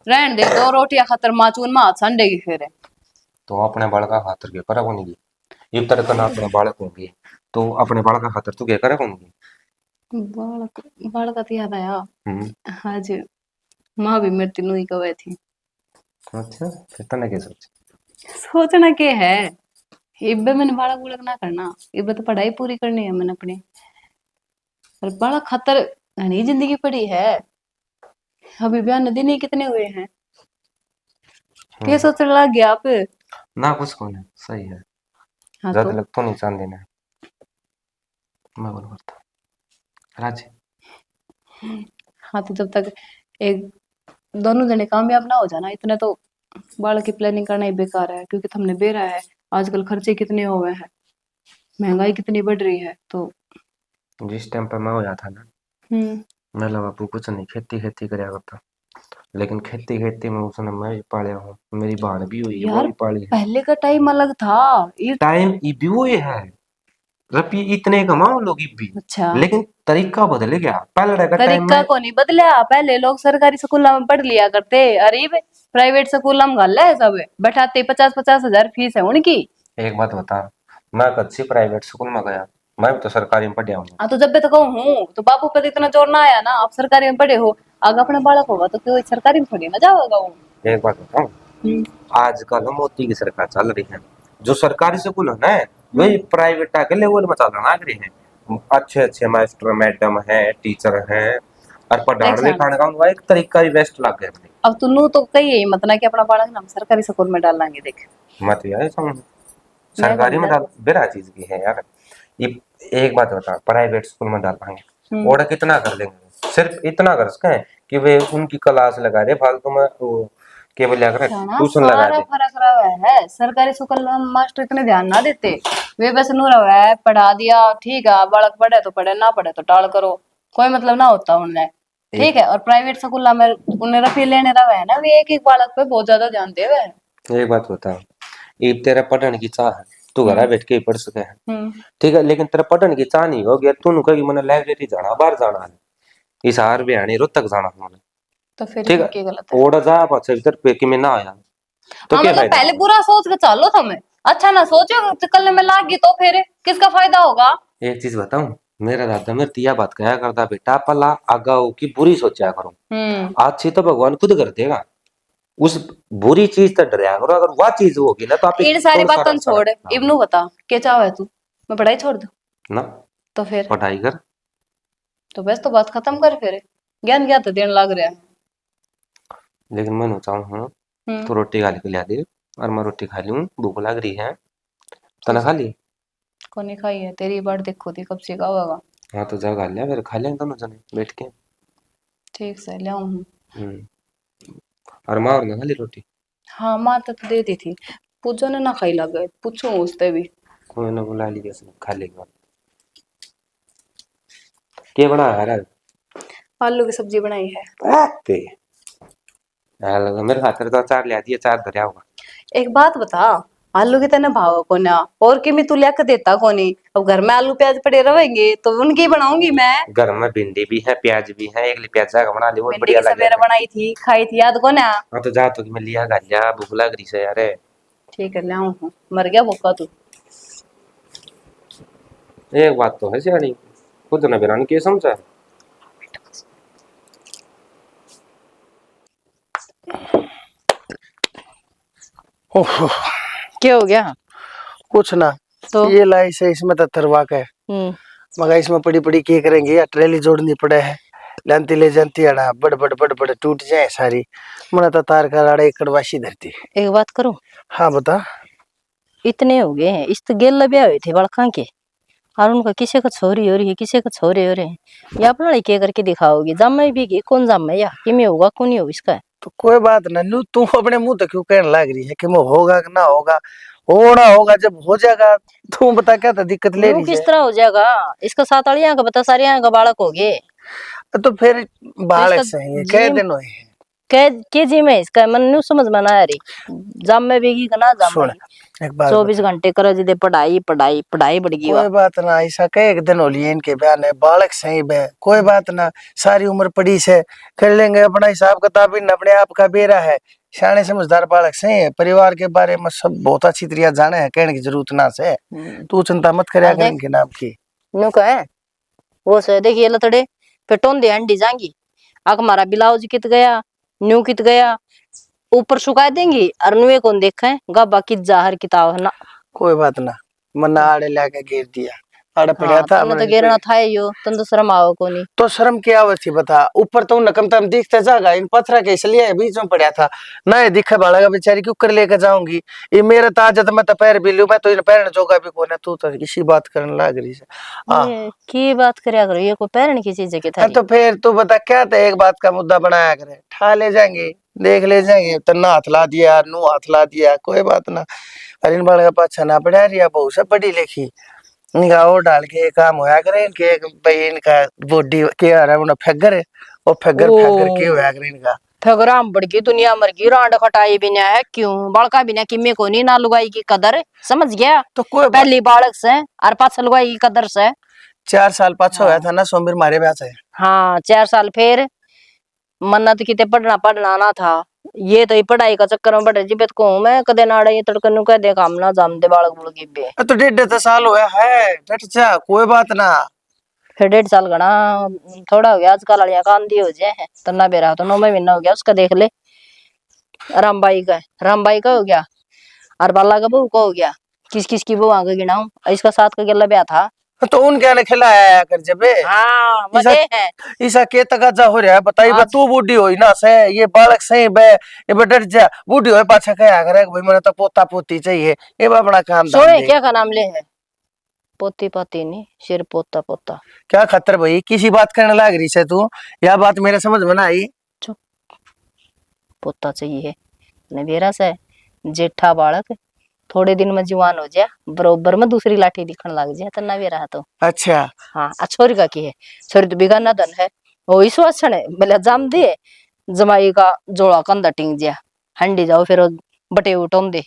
रहन दे, दो रोटियां खातर माँ चून में हाथ संडेगी फिर। तो अपने बालका खातर के करा कौन की, ये तरह ना अपने बालक होंगे तो अपने बालका खातर तू क्या करे कौन की। बालक, बालक तो याद आया हम्म, आज, माँ भी मेरी तीनों ही कवे थी। अच्छा फिर तने क्या सोच। सोचना के है, इब्बे मैंने बालक बुलक ना करना, इब्बे तो पढ़ाई पूरी करनी है मैंने अपनी। और बालक खातर घनी जिंदगी पड़ी है, अभी ब्याह न दिन ही कितने हुए हैं। ये हम्म, सोचने लग गया आप। ना कुछ को नहीं सही है, हाँ ज्यादा तो। लग तो नहीं चांदी ने, मैं बोल करता राजी। हाँ तो जब तक एक दोनों जने कामयाब ना हो जाना इतने तो बालक की प्लानिंग करना ही बेकार है, क्योंकि तुमने बेरा है, आजकल खर्चे कितने हो गए हैं, महंगाई कितनी बढ़ रही है तो। जिस टाइम पर मैं होया था ना, हम्म। मैं लगा बापू कुछ नहीं खेती खेती कराया करता, लेकिन खेती खेती में उसने मैं भी पालिया हूँ, मेरी बहन भी हुई है वो यार भी पाली है। पहले का टाइम अलग था ये। टाइम इब वो ये है, रुपये इतने कमाओ लोग इब भी, अच्छा। लेकिन तरीका बदल गया। पहले का टाइम तरीका में को नहीं बदला, पहले लोग सरकारी स्कूल में पढ़ लिया करते, अरे प्राइवेट स्कूल में गल है सब, बैठाते 50-50 हजार फीस है उनकी। एक बात बता, मैं कच्ची प्राइवेट स्कूल में गया, मैं भी तो सरकारी में पढ़ा हूँ। हाँ तो जब भी तो कहूँ तो बाबू पे तो इतना जोर ना आया ना, आप सरकारी में पढ़े हो, आगे अपने बालक होगा तो कोई सरकारी में थोड़ी ना जाएगा वो। एक बात बताऊँ, हम्म। आजकल मोदी की सरकार चल रही है, जो सरकारी स्कूल है ना वही हम्म। प्राइवेट के लेवल में चलना लग रही है। अच्छे अच्छे मास्टर मैडम है, टीचर है, और देख पढ़ाने सन, लिखाने का उनका एक तरीका ही बेस्ट लग गया मुझे। अब तू तो कही यही मत ना कि अपना बालक ना हम सरकारी स्कूल में डालेंगे, देख मत यार समझ, मैं को सरकारी नहीं में डाल डालना। बेरा चीज की है यार। ये एक बात बता, प्राइवेट स्कूल में डालेंगे और कितना कर लेंगे, सिर्फ इतना कर सके हैं कि वे उनकी क्लास लगा दे फालतू में, वो केवल क्या करे ना ट्यूशन लगा सारा दे। फर्क रहा है, सरकारी स्कूल में मास्टर इतने ध्यान ना देते, वे बस नू रहा है पढ़ा दिया ठीक है, बालक पढ़े तो पढ़े ना पढ़े तो टाल करो, कोई मतलब ना होता उनने, ठीक है। और प्राइवेट स्कूल में उन्हें रफी लेने रहा है ना, वे एक एक बालक पे बहुत ज्यादा ध्यान दे रहे हैं। एक बात बता, एक तेरा पढ़ने की चाह है, तू घर बैठ के ही पढ़ सके है, ठीक है, लेकिन तेरा पढ़ने की चाह नहीं होगी, तू कहेगी मैंने लाइब्रेरी जाना, बाहर जाना है, इस हार बिहानी रोहतक जाना मैंने, तो फिर ठीक इसमें है, क्या गलत है? ओड़ा जा पाछे इधर पे कि मैं ना आया तो हाँ क्या मतलब फायदा पहले होगा? बुरा सोच के चलो तुम्हें, अच्छा ना सोचो तो कल में लाग गई तो फिर किसका फायदा होगा? एक चीज बताऊं, मेरा दादा मेरे तिया बात कहा करता, बेटा पला आगाओ की बुरी सोचा करो, अच्छी तो भगवान खुद कर देगा, उस बुरी चीज तो डरया करो, अगर वह चीज होगी ना तो आप इन सारी कौन सा बातों रास्ता छोड़, रखना इब्नू बता क्या चाहे तू, मैं पढ़ाई छोड़ दूं? ना, तो फिर पढ़ाई कर। तो बस तो बात खत्म कर फिर, ज्ञान क्या तो देने लग रहा है। लेकिन मैं चाहूँ हूँ हम्म तो रोटी खा के लिया दे, और मैं रोटी खा लूँ, भूख लग रही है, तना ठीक, खा ली? को नहीं खाई है तेरी बात, देखो थी कब से का होगा। हाँ तो जा खा लिया, फिर खा लेंगे दोनों जने बैठ के। ठीक से ले आऊं। हम्म, और माँ और ना खा ली रोटी? हाँ माँ तो दे दी थी, पूछो ने ना खाई लग गए, पूछो उससे भी। कोई ना बुला ली जैसे खा लेगा। क्या बना है? आलू की सब्जी बनाई है। ते लगा मेरे खातर तो अचार लिया दिया, अचार धरया होगा। एक बात बता, आलू के तने भाव को ना और कि मैं तू लिया के देता को नहीं, अब घर में आलू प्याज पड़े रहेंगे तो उनकी ही बनाऊंगी मैं। घर में भिंडी भी है, प्याज भी है, एक प्याजा का बना ली बहुत भिंडी बढ़िया की लग सवेरे जाएगा। बनाई थी, खाई थी, याद को ना? हाँ तो जा, तो मैं लिया खा लिया, भूख लग रही है यार। ठीक है ले आऊं हूँ, मर गया भूखा तू। एक बात तो है सियानी, खुद न बिरान के समझा। ओह, क्या हो गया? कुछ ना, तो ये लाई से इसमें तो थरवा के मगर इसमें पड़ी पड़ी क्या करेंगे या ट्रेली जोड़नी पड़े है, लांती ले जानती है बड़ बड़ बड़ बड़ टूट जाए सारी, मना तो तार का राड़े कड़वाशी धरती। एक बात करो, हाँ बता। इतने हो गए हैं, इस तो गेल ब्याह हुए थे बड़का के, और उनका किसी का छोरी हो रही है, किसी का छोरे हो रहे हैं, या अपना लड़के करके दिखाओगी, जम्मे भी की कौन जम्मे या कि में होगा कौन नहीं होगा इसका? तो कोई बात ना, नू तू अपने मुंह तो क्यों कहने लग रही है कि वो होगा कि ना होगा, होना होगा जब हो जाएगा। तू बता क्या था दिक्कत ले यूं रही किस है? तरह हो जाएगा? इसका 7 का बता, सारे यहाँ का बालक हो गए, तो फिर तो बालक इसका सही है, कह जी दिन हुए हैं। के जी में इसका मन न्यू समझ में ना आ रही, जम में बेगी का ना जम सुन में एक बात 24 बता, घंटे कर दे, पढ़ाई पढ़ाई पढ़ाई बढ़ गई कोई वा। बात ना, ऐसा कई एक दिन हो लिए इनके बयान है, बालक सही बे, कोई बात ना, सारी उम्र पड़ी से कर लेंगे अपना हिसाब किताब, इन अपने आप का बेरा है, सियाने समझदार बालक सही है, परिवार के बारे में सब बहुत अच्छी तरह जाने है, कहने की जरूरत ना से, तू चिंता मत करया कर देख इनके नाम की। न्यू का है वो से देखिए लतड़े पे टोन दे अंडी जाएंगी, आक हमारा ब्लाउज कित गया, न्यू कित गया, ऊपर सुखा देंगी, और नुए कौन देखा है गा बाकी जाहर किताब है ना। कोई बात ना, मन्ना आड़े लाके घेर दिया, आड़े पड़ा हाँ था तन्ने तो मैंने गिरना था यो, तन तो शर्म आओ को नहीं। तो शर्म की आवत थी बता, ऊपर तो नकम तम दिखता जागा, इन पत्थर के इसलिए बीच में पड़ा था ना, ये दिखे बालगा बेचारी क्यों कर लेकर जाऊंगी, ये मेरा ताजत मैं तो पैर भी लूं, मैं तो इन पैर जोगा भी कोने, तू तो इसी बात करने लग रही है। हाँ ये की बात करया करो, ये कोई पैरण की चीज है कि हाँ, थारी? तो फिर तू बता क्या था, एक बात का मुद्दा बनाया करे, ठा ले जाएंगे, देख ले जाएंगे, तन्ना हाथ ला दिया, नू हाथ ला दिया, कोई बात ना, अरे इन बालगा पाछा ना पड़ा रिया, बहु सब पढ़ी लिखी, इनका वो डाल के ये काम होया करे, इनके भाई इनका बॉडी के आ रहा है फेगर है, वो फेगर फेगर के होया करे इनका। फेगराम बढ़ गई, दुनिया मर गई, रांड खटाई बिना है क्यों, बड़का बिना किमे को नहीं, ना लुगाई की कदर समझ गया, तो कोई बात, पहली बालक से और पाछा लुगाई की कदर से। 4 साल पाछा होया हाँ था ना सोमवीर मारे ब्याह से। हाँ 4 साल फिर मन्नत किते पढ़ना पढ़ना ना था, ये तो ही पढ़ाई का चक्कर में बढ़ जी बेत को मैं कदे नाड़े ये तड़कन नु कह दे काम ना जाम दे बालक बुलकी बे। तो 1.5 साल होया है, डट जा कोई बात ना। फिर 1.5 साल घना थोड़ा हो गया, आजकल वालियां कांदी हो जाए तो ना बेरा तो 9 महीना हो गया उसका, देख ले रामबाई का हो गया, और बाला का बहू का हो गया, किस किस की बहू आगे गिनाऊं, इसका 7 का गेला ब्याह था। तो उनके ने खिलाया कर जबे, हाँ ईसा मजे है ईसा के तकाजा हो रहा है, बताई बे आज। तू बूढ़ी होई ना से, ये बालक सही बे, ये बे डट जा, बूढ़ी होए पाछा कया करे भाई मैंने तो पोता पोती चाहिए, ये बे अपना काम धाम सोए दे। क्या का नाम ले है, पोती पाती नहीं, सिर पोता पोता। क्या खतर भाई, किसी बात करने लग रही है तू? यह बात मेरे समझ में ना आई। चुप, पोता चाहिए नवेरा से। जेठा बालक थोड़े दिन में जवान हो जाए, बरोबर में दूसरी लाठी दिखने लग जाए तो नवेरा है तो। अच्छा। हाँ, छोरी का की है, छोरी तो बिगाना धन है। वो इस वासन है बोले जाम दे जमाई का जोड़ा कंधा टिंग जा हंडी जाओ फिर वो बटे उठम दे।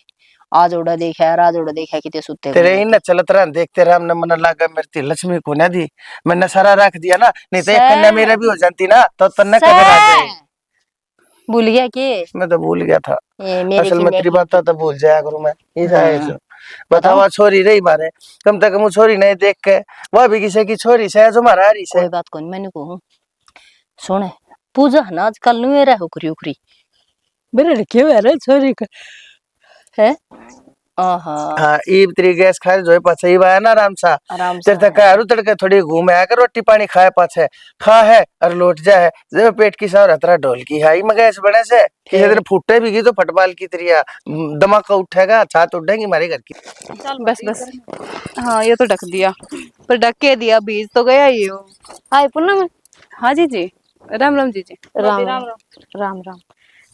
आज ओड़ा देखा आज ओड़ा देखा कितने सुते तेरे इन चलत रहा देखते रहा, हमने मन लगा मेरी थी लक्ष्मी को ना दी, मैंने सारा रख दिया ना, नहीं तो एक कन्या मेरा भी हो जाती ना तो तन्ने कदर आ जाए। भूल गया कि मैं तो भूल गया था, मेरे असल में तेरी बात तो भूल जाया करूं मैं। हाँ। बतावा छोरी रही मारे, कम तक हम छोरी नहीं देख के वह भी किसी की छोरी से जो मारा रही से। कोई बात कौन मैंने कहूँ सुने पूजा है ना आजकल नु रहा उखरी उखरी मेरे क्यों है रे छोरी का है। आहा हाँ ईब तेरी गैस खाए जो पाछे ईब आया ना आराम सा, आराम से तेरे तक आरू तड़के थोड़ी घूम आया कर, रोटी पानी खाए पाछे खा है और लौट जाए जब पेट की सारा तरह ढोल की है मैं गैस बने से किसी दिन फुटे भी की तो फटबाल की तरिया दमाका उठेगा, छात उठेगी हमारे घर की। बस बस, हाँ ये तो ढक दिया, पर ढक के दिया, बीज तो गया ही हो। हाय पूनम। हाँ जी, राम राम जी। राम राम राम राम।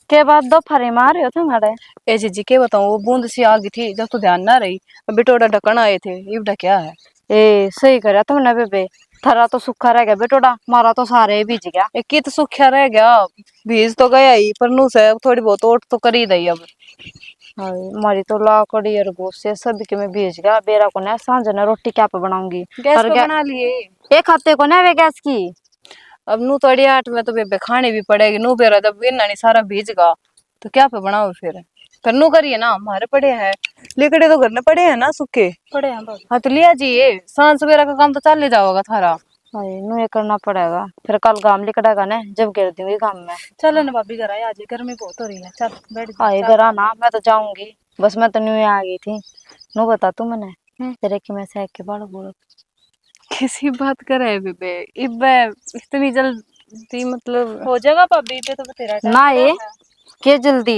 के बाद दो फरे मारे हो तुम्हारे। ए जी के बताऊं, वो बूंद सी आ गई थी जब तो ध्यान ना रही, बिटोड़ा ढक्कन आए थे, ये ढक्या है। ए सही करे तुमने बेबे, थारा तो सूखा रह गया बेटोड़ा, मारा तो सारे भीज गया। एक की तो सूखा रह गया, बीज तो गया ही, पर नू से थोड़ी बहुत ओट तो कर ही दई अब। हाय मारी तो लाकड़ी और गोश से सब के में भीज गया। बेरा को ना सांझ ना रोटी क्या पे बनाऊंगी, गैस और पे बना लिए। एक हफ्ते को ना वे गैस की। अब नू तो 8 में तो बेबे खानी भी पड़ेगी, नू बेरा जब गिरना नहीं सारा भीज गा तो क्या पे बनाओ फिर। पर नू करिए ना, हमारे पड़े हैं लिकड़े तो घर में पड़े हैं ना सूखे पड़े हैं बाबू। हाँ तो लिया जी, ये सांझ सवेरा का काम तो चल ले जाओगा थारा। हाय नु ये करना पड़ेगा, फिर कल गाम लिकड़ेगा ना जब गिर दूंगी काम में। चलो ना भाभी घर आज गर्मी बहुत हो रही है, चल बैठ जा। हाय घर आना, मैं तो जाऊंगी, बस मैं तो न्यू आ गई थी। नु बता तू मैंने तेरे की मैं से के बाल बोल किसी बात करे बेबे, इब्बे इतनी जल्दी मतलब हो जाएगा भाभी पे तो तेरा ना ये के जल्दी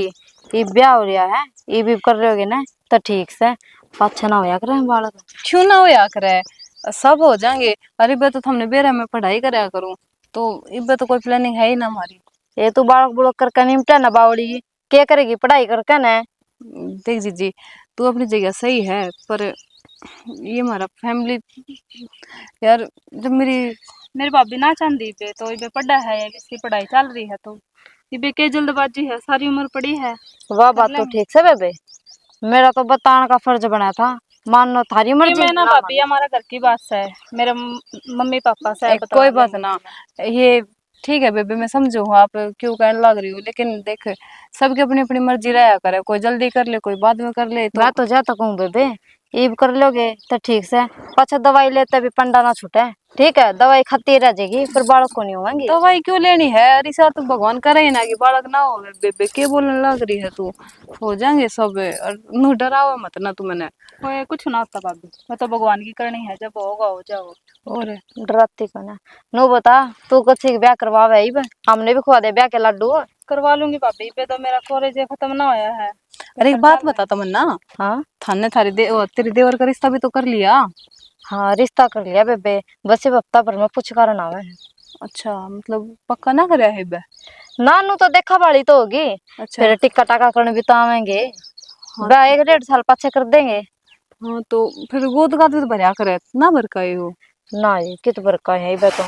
ये ब्याह हो रहा है, ये भी कर रहे होगे ना तो ठीक से पाछा ना होया करे बालक। क्यों ना होया करे, सब हो जाएंगे। अरे बे तो हमने बेरा में पढ़ाई कराया करूं, तो इब्बे तो कोई प्लानिंग है ही ना हमारी। ये तू बालक बुलक करके निपटा ना बावड़ी, क्या करेगी पढ़ाई करके ना। देख जी तू अपनी जगह सही है, पर ये हमारा फैमिली यार, जब मेरी भाभी ना चाहती पे तो ये पढ़ा है, इसकी पढ़ाई चल रही है, तो ये के जल्दबाजी है, सारी उम्र पड़ी है। वाह बात तो ठीक से बेबे, मेरा तो बताने का फर्ज बना था, मान लो थारी मर्जी। मैं ना भाभी हमारा घर की बात है, मेरे मम्मी पापा से कोई बात ना, ये ठीक है बेबे, मैं समझू आप क्यों कहने लग रही हो, लेकिन देख सबकी अपनी अपनी मर्जी रहा करे, कोई जल्दी कर ले कोई बाद में कर ले। तो मैं तो जाता कहूँ बेबे, ये कर लोगे तो ठीक से, पाछा दवाई लेते भी पंडा ना छूटे, ठीक है दवाई खाती रह जाएगी फिर बालक को नहीं होंगे। दवाई क्यों लेनी है, अरिसा तो भगवान करे ही ना कि बालक ना हो। बेबे के बोलने लग रही है तू, हो जाएंगे सब, और नू डराओ मत ना तू, मैंने कुछ ना होता भाभी, मैं तो भगवान की करनी है, जब होगा हो जाओ। और डराती को ना। नो बता तू कच्ची ब्याह करवावे ही, हमने भी खुआ दे ब्याह के लड्डू। करवा लूंगी भाभी, पे तो मेरा कॉलेज खत्म ना होया है। अरे एक बात बता तमन्ना, हाँ थाने थारी तेरी देवर का रिश्ता भी तो कर लिया। हाँ रिश्ता कर लिया बेबे, बस ये हफ्ता भर में कुछ कारण आवे। अच्छा मतलब पक्का ना करे है बे? नानू तो देखा वाली तो होगी। अच्छा फिर टिक्का टाका करने भी तो आवेंगे। हाँ। 1-1.5 साल पाछे कर देंगे। हाँ तो फिर गोद का तो भरया करे ना, भर का हो ना ये कित भर का है बे तो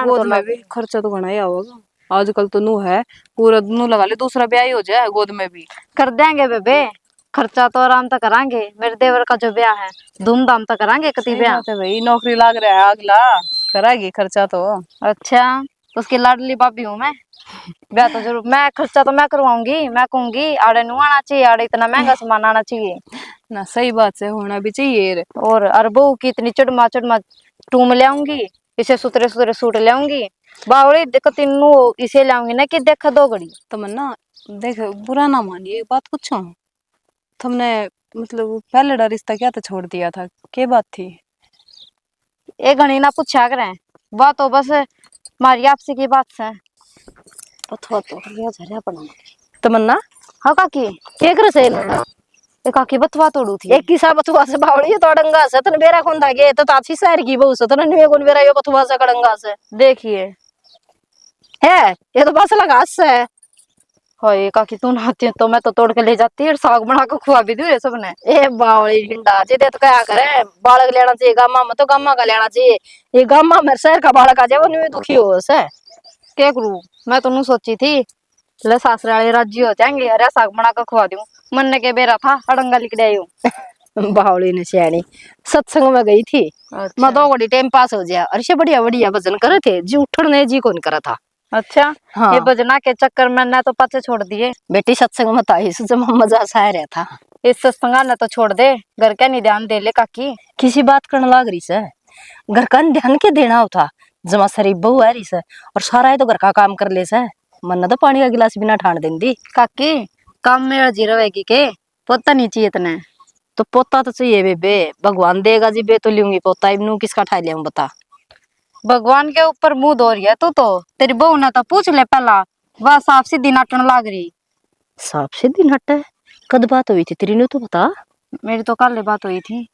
गोद तो में भी खर्चा तो घना ही होगा आजकल, तो नू है पूरा नू लगा ले, दूसरा ब्याह ही हो जाए गोद में भी। कर देंगे बेबे, खर्चा तो आराम तक करांगे, मेरे देवर का जो ब्याह है धूमधाम तक करांगे। कति ब्याह है भाई, नौकरी लाग रहा है अगला, कराएगी खर्चा तो। अच्छा उसकी लाडली भाभी हूँ मैं, ब्याह तो जरूर मैं, खर्चा तो मैं करवाऊंगी, मैं कहूंगी आड़े नु आना चाहिए, आड़े इतना महंगा सामान आना चाहिए ना। सही बात से होना भी चाहिए। और बहू की इतनी चढ़मा चढ़मा टूम ले आऊंगी, इसे सुतरे सुतरे सूट ले आऊंगी, बावड़ी दिक्कत नु इसे ले आऊंगी ना कि देखा दो घड़ी। तमन्ना देख बुरा ना मानिए, बात पूछो, तुमने मतलब पहले रिश्ता क्या तो छोड़ दिया था, क्या बात थी? एक घड़ी ना पूछा करें, बात तो बस मारी आपसी की बात से तो थोड़ा तो झरिया पड़ा। तमन्ना हाँ काकी क्या कर से एक आके बतवा तोड़ू थी। एक किसा बथुआ से बावड़ी तो अडंगा से तन बेरा कौन धागे तो ताची शहर की बहु से तन निवे कौन बेरा यो बथुआ से कड़ंगा से देखिए है ये तो बस लगा से हाय काकी तू नहाती है तो मैं तो तोड़ के ले जाती और साग बना के खुआ भी दूं ये सबने। ए बावड़ी ढिंडा जे तो क्या करे बालक लेना चाहिए गामा में तो गामा का लेना चाहिए ये गामा में शहर का बालक आ जाए वो निवे दुखी हो से क्या करूं मैं तो नू सोची थी ले सासरे वाले राजी हो जाएंगे अरे साग बना के खुआ दूं मन ने के बेरा था अड़ंगा लिख दे यूं। बावड़ी ने सियानी सत्संग में गई थी मैं 2 घड़ी टाइम पास हो गया और से बढ़िया बढ़िया भजन करे थे जी उठने जी कौन करा था। अच्छा हाँ। ये बजना के चक्कर में ना तो पाचे छोड़ दिए। बेटी सत्संग में था इस जब मजा सा रहा था इस सत्संगा ने तो छोड़ दे घर का नहीं ध्यान दे ले काकी। किसी बात करने लाग रही से घर का ध्यान के देना होता जमा शरीफ बहू है रही से और सारा है तो घर का काम कर ले से मन तो पानी का गिलास बिना ठाण देंदी काकी काम में अर्जी रहेगी के पोता नहीं चाहिए इतने। तो पोता तो चाहिए बेबे भगवान देगा जी बे तो लूंगी पोता इबनू किसका ठा लिया बता। भगवान के ऊपर मुंह धो रही है तू तो तेरी बहू ने तो पूछ ले पहला वह साफ सीधी नाटन लाग रही। साफ सीधी नट है कद बात हुई थी तेरी ने तो बता। मेरी तो कल बात हुई थी।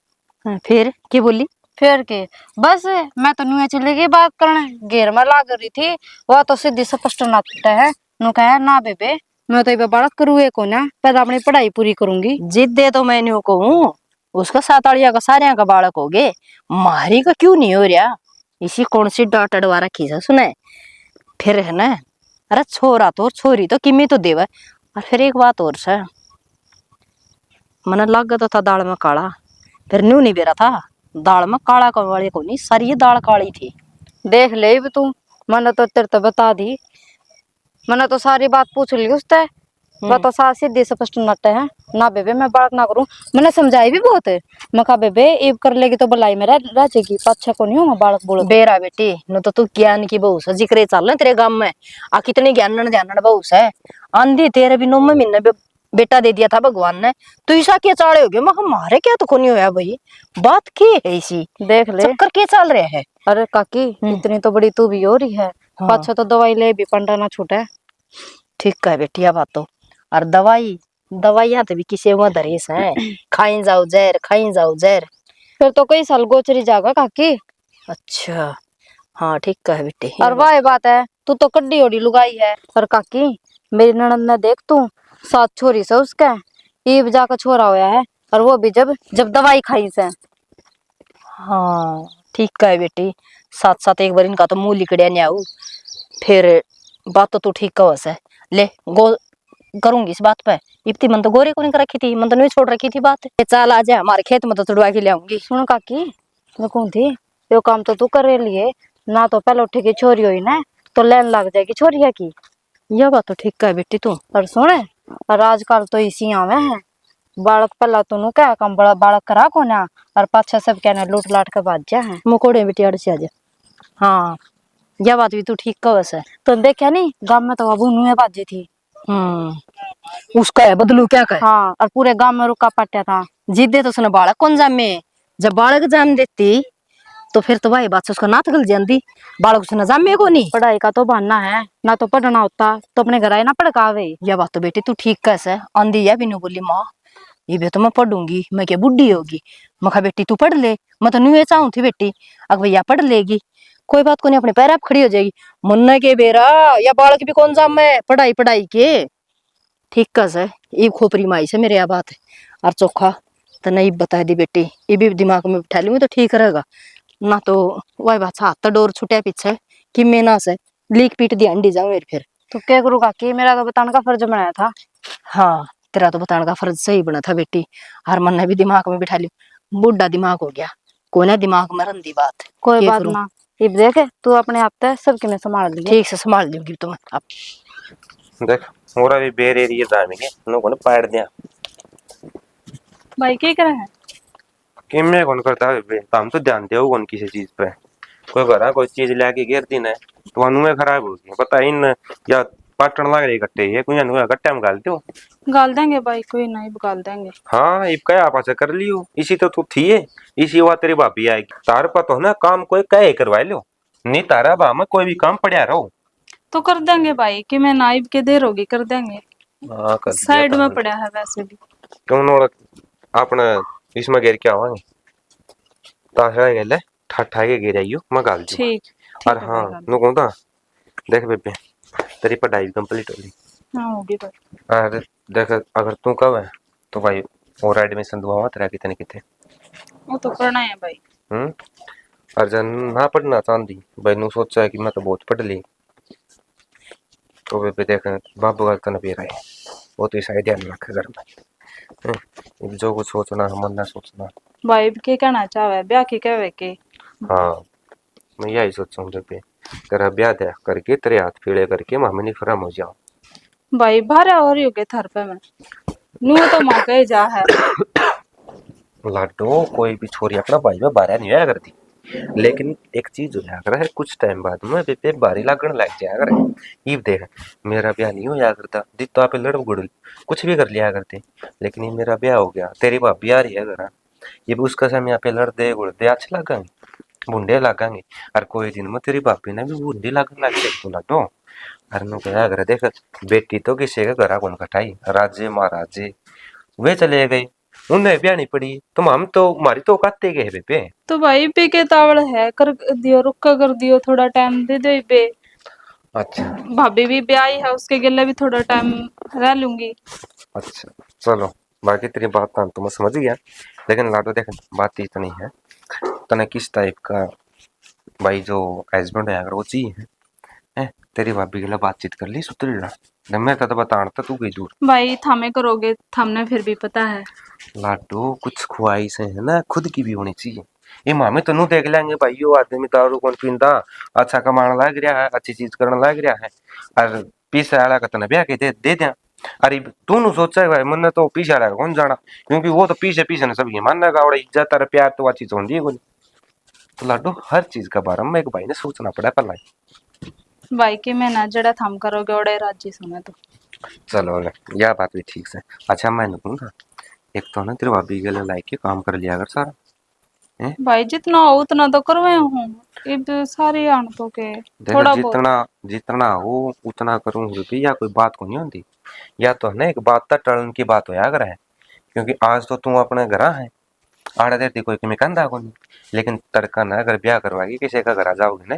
फिर क्या बोली फिर के बस मैं तो नुए चली गई बात करने घेर में लाग रही थी वह तो सीधी स्पष्ट नाटता है नु कहा ना बेबे मैं तो ये बालक करूँ को ना पहले अपनी पढ़ाई पूरी करूंगी। जिद दे तो मैंने कहूँ उसका 7 का सारे का बालक हो गए मारी का क्यों नहीं हो रहा इसी कौन सी डांट अडवा रखी से सुने फिर है ना अरे छोरा तो छोरी तो किमी तो देवा और फिर एक बात और से मन लग तो था दाल में काला फिर न्यू नहीं बेरा था दाल में काला का वाले को नहीं सारी दाल काली थी। देख ले भी तू मैंने तो तेरे तो बता दी मैंने तो सारी बात पूछ ली उससे वह तो साफ सीधी स्पष्ट नट है ना बेबे मैं बात ना करूं मैंने समझाई भी बहुत है मैं कहा बेबे ईब कर लेगी तो भलाई में रह जाएगी अच्छा को नहीं हूँ बालक बोलो बेरा बेटी न तो तू ज्ञान की बहू से जिक्र चल तेरे गांव में आ कितनी ज्ञान ध्यान बहू से आंधी तेरे भी 9 महीने बेटा दे दिया था भगवान ने तो ईसा क्या चाड़े हो गए मैं हमारे क्या तो कोनी होया भाई बात की है इसी देख ले चक्कर क्या चल रहे है। अरे काकी इतनी तो बड़ी तू भी हो रही है अच्छा तो दवाई ले भी पंडा ना छूटे। ठीक है बेटिया बात तो और दवाइयां तो भी किसी में धरेस है खाई जाओ जहर फिर तो कई साल गोचरी जागा काकी। अच्छा हाँ ठीक है बेटी और वाह बात है तू तो कड्डी ओडी लुगाई है और काकी मेरी ननद ने देख तू 7 छोरी से उसके ईब जाकर छोरा होया है और वो भी जब दवाई खाई से। हाँ ठीक है बेटी साथ एक बार इनका तो मुंह लिकड़िया नहीं आऊ फिर बात तो तू ठीक कहो से ले गो करूंगी इस बात पे इतनी मन तो गोरे को नहीं कर रखी थी मन तो नहीं छोड़ रखी थी बात चल आ जा हमारे खेत में तो तुड़वा के ले आऊंगी। सुन काकी मैं कहूँ थी यो काम तो तू कर लिए ना तो पहले उठे की छोरी हुई ना तो लैन लग जाएगी छोरिया की। यह बात तो ठीक है बेटी तू और सुने और आजकल तो इसी आवे हैं बालक पहला तो क्या कम बड़ा बालक करा को ना और पाछा सब कहना लूट लाट के बाज जा है मुकोड़े बेटी अड़ से आ जा। हाँ यह बात भी तू ठीक कहो से तो देखा नहीं गांव में तो अब नुए बाजी थी। उसका है बदलू क्या कहे हाँ और पूरे गांव में रुका पट्टा था जिदे तो उसने बालक कौन जामे जब बालक जाम देती तो फिर तो भाई बात से उसका नात गल जाती बालक उसने जामे को नहीं पढ़ाई का तो बहाना है ना तो पढ़ना होता तो अपने घर आए ना पढ़कावे। यह बात तो बेटी तू ठीक कैसे आंधी या बिनु बोली माँ ये भी तो मैं पढ़ूंगी मैं क्या बुढ़ी होगी मैं कहा बेटी तू पढ़ ले मैं तो नहीं चाहूँ थी बेटी अगर भैया पढ़ लेगी कोई बात को नहीं अपने पैर आप खड़ी हो जाएगी मुन्ना के बेरा या बालक भी कौन जाम है पढ़ाई के ठीक कैसे ये खोपरी माई से मेरे यहाँ बात और चोखा तो नहीं बता दी बेटी ये भी दिमाग में बिठा लूंगी तो ठीक रहेगा ना तो वही बात हाथ तो डोर छुटे पीछे कि मैं ना से लीक पीट दी अंडी जाऊं फिर तो क्या करूँ काकी मेरा तो बताने का फर्ज बनाया था। हाँ तेरा तो बताने का फर्ज सही बना था बेटी हर मन ने भी दिमाग में बिठा लिया बुढ़ा दिमाग हो गया कोई ना दिमाग में रंदी बात कोई बात ना इब देखे तू अपने आप तक सबके में संभाल ली ठीक से संभाल लूंगी तुम आप देख मोरा भी बेर एरिया दामेंगे नो कोने पाड़ दिया भाई क्या करे है कि मैं कौन करता है बे हम तो ध्यान दे कौन किसी चीज पे कोई करा कोई चीज लेके गिर दी ना तो अनुए खराब हो गई पता इन या पाटन लग रही गट्टे ये कोई अनुए गट्टे में गालते हो गाल देंगे भाई कोई नहीं गाल देंगे। हाँ इब क्या आपस कर लियो इसी तो तू थी है इसी हुआ तेरी भाभी आएगी तार पता हो ना काम कोई कहे करवा लो नहीं तारा बा में कोई भी काम पड़ा रहो तो कर देंगे भाई कि मैं नाइब के देर होगी कर देंगे हाँ कर साइड में पड़ा है वैसे भी क्यों अपने इसमें गिर के आवांगे ताशा गेले ठठा के गिर आइयो मैं गाल दूं। ठीक और ठीक है हाँ भाई गाल नु कहूंगा देख बेबे तेरी पढ़ाई कंप्लीट हो गई। हाँ होगी भाई। अरे देख अगर तू कब है तो भाई और एडमिशन दुआवा तेरा कितने कितने। वो तो करना है भाई। हम्म। और जन ना पढ़ना चाहती भाई नु सोचा है कि मैं तो बहुत पढ़ ली तो बेबे देख बाबू का तन पे रहे वो तो इस आइडिया में रखे घर में। जो कुछ सोचना मन ना सोचना। भाई के कहना चाहे ब्याह की कहवे के। हाँ मैं यही सोचूं बेबे तेरा ब्याह दे करके तेरे हाथ पीले करके मामी फराम हो जाओ। भाई भारा हो रही हो गए थर पे मैं नू तो माँ कहे जा है। लाडो कोई भी छोरी अपना भाई में बारह नहीं आया करती लेकिन एक चीज हो जाया करे कुछ टाइम बाद में बेबे बारी लगन लग जाया करे। ये देख मेरा ब्याह नहीं होया करता दी तो आप लड़ गुड़ कुछ भी कर लिया करते लेकिन ये मेरा ब्याह हो गया तेरी भाभी आ रही है घर ये भी उसका समय यहाँ पे लड़ दे गुड़ दे अच्छे लगेंगे बूंदे लगेंगे और कोई दिन में तेरी भाभी ने भी बूंदी लगन लग जाए तो लाडो अरे नु क्या करे देख बेटी तो किसी का घर कौन कटाई राजे महाराजे वे चले गए उन्हें ब्याह नहीं पड़ी तो हम तो हमारी तो औकाते गए बेबे। तो भाई पे के तावड़ है कर दियो रुका कर दियो थोड़ा टाइम दे दे बे। अच्छा भाभी भी ब्याही है उसके गिले भी थोड़ा टाइम रह लूंगी। अच्छा चलो बाकी तेरी बात तो मैं समझ गया लेकिन लाडो देख बात इतनी है तने किस टाइप का भाई जो हस्बैंड है अगर वो चाहिए है तेरी भाभी के लिए बातचीत कर ली सुतरी मैं तो बता तू गई दूर। भाई थामे करोगे थामने फिर भी पता है। लाडो कुछ ख्वाहिशें है ना खुद की भी होनी चाहिए। ये मामे तनु देख लेंगे भाई यो आदमी दारू कौन पींदा अच्छा कमाने लग रहा है अच्छी चीज करने लग रहा है और पीछे आला का तना ब्याह के दे दिया। अरे तू नु सोचा है भाई मन तो पीछे आला कौन जाना क्योंकि वो तो पीछे पीछे ने सब ये मानना का इज्जत और प्यार तो अच्छी होती है कोई। तो लाडो हर चीज का बारे में एक भाई ने सोचना पड़ा पहला। भाई के मैं ना जड़ा थाम करोगे ओड़े राजी सुने तो। चलो यह बात भी ठीक है। अच्छा मैं कहूँगा एक तो ना तेरे भाभी के लिए लाइक के काम कर लिया अगर सारा है भाई जितना हो उतना तो करवे हूँ इब सारी आनतों के देखो थोड़ा बहुत। जितना जितना हो उतना करूँ रुपये या कोई बात को नहीं होती या तो है ना एक बात तक टलन की बात हो अगर है क्योंकि आज तो तू अपने घर है आड़े देती कोई कमी कंधा को नहीं लेकिन तड़का ना अगर ब्याह करवाएगी किसी का घर आ जाओगे ना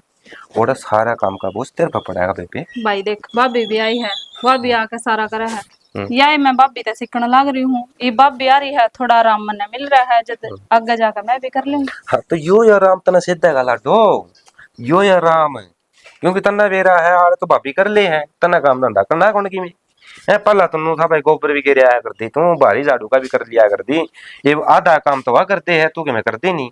ओड़ा सारा काम का बोझ तेरे पर पड़ेगा बेबे। भाई देख भाभी भी आई है वह भी आके सारा करे है हम्म, यही मैं भाभी ते सीखने लग रही हूँ ये भाभी आ रही है थोड़ा आराम मने मिल रहा है जब आगे जाकर मैं भी कर लूंगी। हाँ तो यो या राम तना सीधा है लाडो यो या राम है क्योंकि तना वेरा है आड़ तो भाभी कर ले है तना काम धंधा करना कौन की में है पहला तुम था भाई गोबर भी गिर आया करती तू भारी झाड़ू का भी कर लिया करती ये आधा काम तो वह करते है तू कि मैं करती नहीं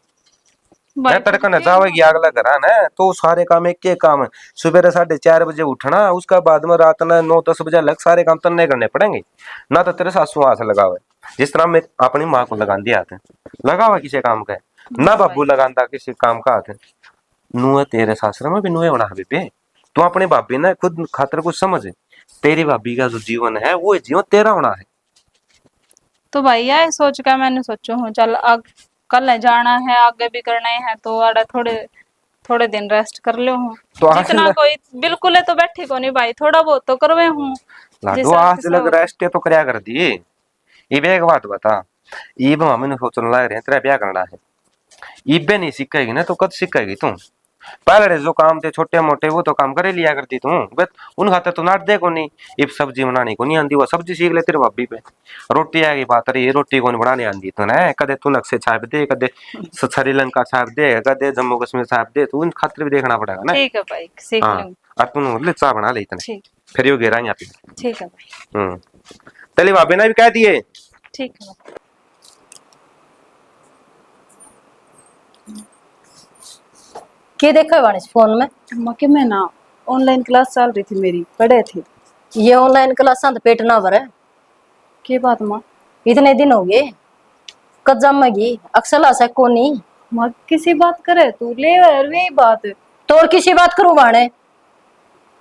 भाई मैं तड़का न जावेगी अगला घर ना तो सारे काम एक एक काम है सुबह 4:30 बजे उठना उसका बाद में रात ना 9-10 बजे लग सारे काम तन्ने करने पड़ेंगे ना तो तेरे सासू हाथ लगावे जिस तरह मैं अपनी माँ को लगा दिया हाथ लगावा किसी काम का ना बाबू लगाता किसी काम का हाथ नुए तेरे सासरे में भी नुए होना है बेबे तू अपनी भाभी ने खुद खातर कुछ समझ तेरी भाभी का जो जीवन है वो जीवन तेरा होना है। तो भाई यही सोच कर मैंने सोचो हूँ चल कल जाना है आगे भी करना है तो आड़ा थोड़े थोड़े दिन रेस्ट कर लो हूँ तो आज जितना कोई बिल्कुल है तो बैठी को नहीं भाई थोड़ा बहुत तो करवे हूँ। लाडो आज लग रेस्ट तो करया कर दी ये भी एक बात बता ये मम्मी ने सोचने लग रहे हैं तेरा ब्याह करना है इबे नहीं सीखेगी ना तो कद सीखेगी तू पहले जो काम थे छोटे मोटे वो तो काम करे लिया करती तू बस उन खाते तू नाट दे को नहीं इब सब्जी बनानी को नहीं आंदी वो सब्जी सीख ले तेरे भाभी पे रोटी आएगी बात रही रोटी को नहीं बनाने आंदी तो ना कदे तू नक्शे छाप दे कदे श्रीलंका छाप दे कदे जम्मू कश्मीर छाप दे तो उन खातिर भी देखना पड़ेगा ना। ठीक है भाई सीख हाँ लूंगी। और तू ले चाह बना ले इतने ठीक फिर यो घेरा यहाँ पे। ठीक है भाई तेरी भाभी ने भी कह दिए ठीक है भाई। के देखा है वाणिश फोन में? मके में ना ऑनलाइन क्लास चल रही थी मेरी पढ़े थे। ये ऑनलाइन क्लासा तो पेट ना भरे के बात माँ इतने दिन हो गए कद जमेगी अक्सर आ सको नहीं माँ किसी बात करे तू ले और यही बात तो और किसी बात करूं बाणे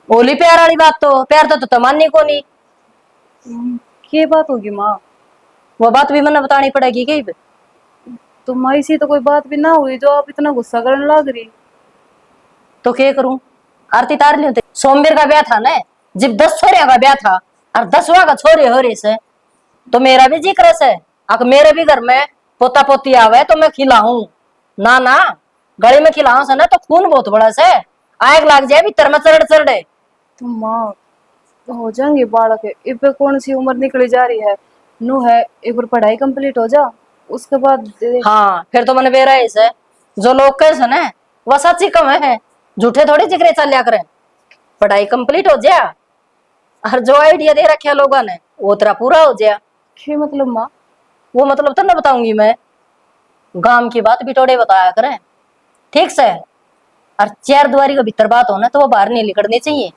ओली प्यार वाली बात तो प्यार तो माननी को नहीं के बात होगी माँ वो बात भी मैंने बतानी पड़ेगी कहीं पे तो माँ इसी तो कोई बात भी ना हुई जो आप इतना गुस्सा करने लग रही। तो क्या करूं आरती तार ली होती सोमवीर का ब्याह था ना जब 10 छोरिया का ब्याह था और 10वां का छोरे हो रही से तो मेरा भी जिक्र से अगर मेरे भी घर में पोता पोती आवे तो मैं खिलाऊं ना ना, गली में खिलाऊं से ना तो खून बहुत बड़ा से आग लग जाए भीतर में चढ़ चढ़े। तो माँ हो जाएंगे बालक, इस पे कौन सी उम्र निकली जा रही है। नू है, एक बार पढ़ाई कंप्लीट हो जा, उसके बाद देख। हाँ फिर तो मैंने बेरा ऐसे जो लोग कहे ना वह सच्ची कम है, झूठे थोड़ी जिक्र चलिया करें। पढ़ाई कंप्लीट हो जाए और जो आइडिया दे रखे लोगों ने वो तेरा पूरा हो जाए। क्या मतलब माँ? वो मतलब तो ना बताऊंगी मैं, गांव की बात बिटोड़े बताया करें ठीक से। और चार दुआरी के भीतर बात हो ना तो वो बाहर नहीं निकलनी चाहिए।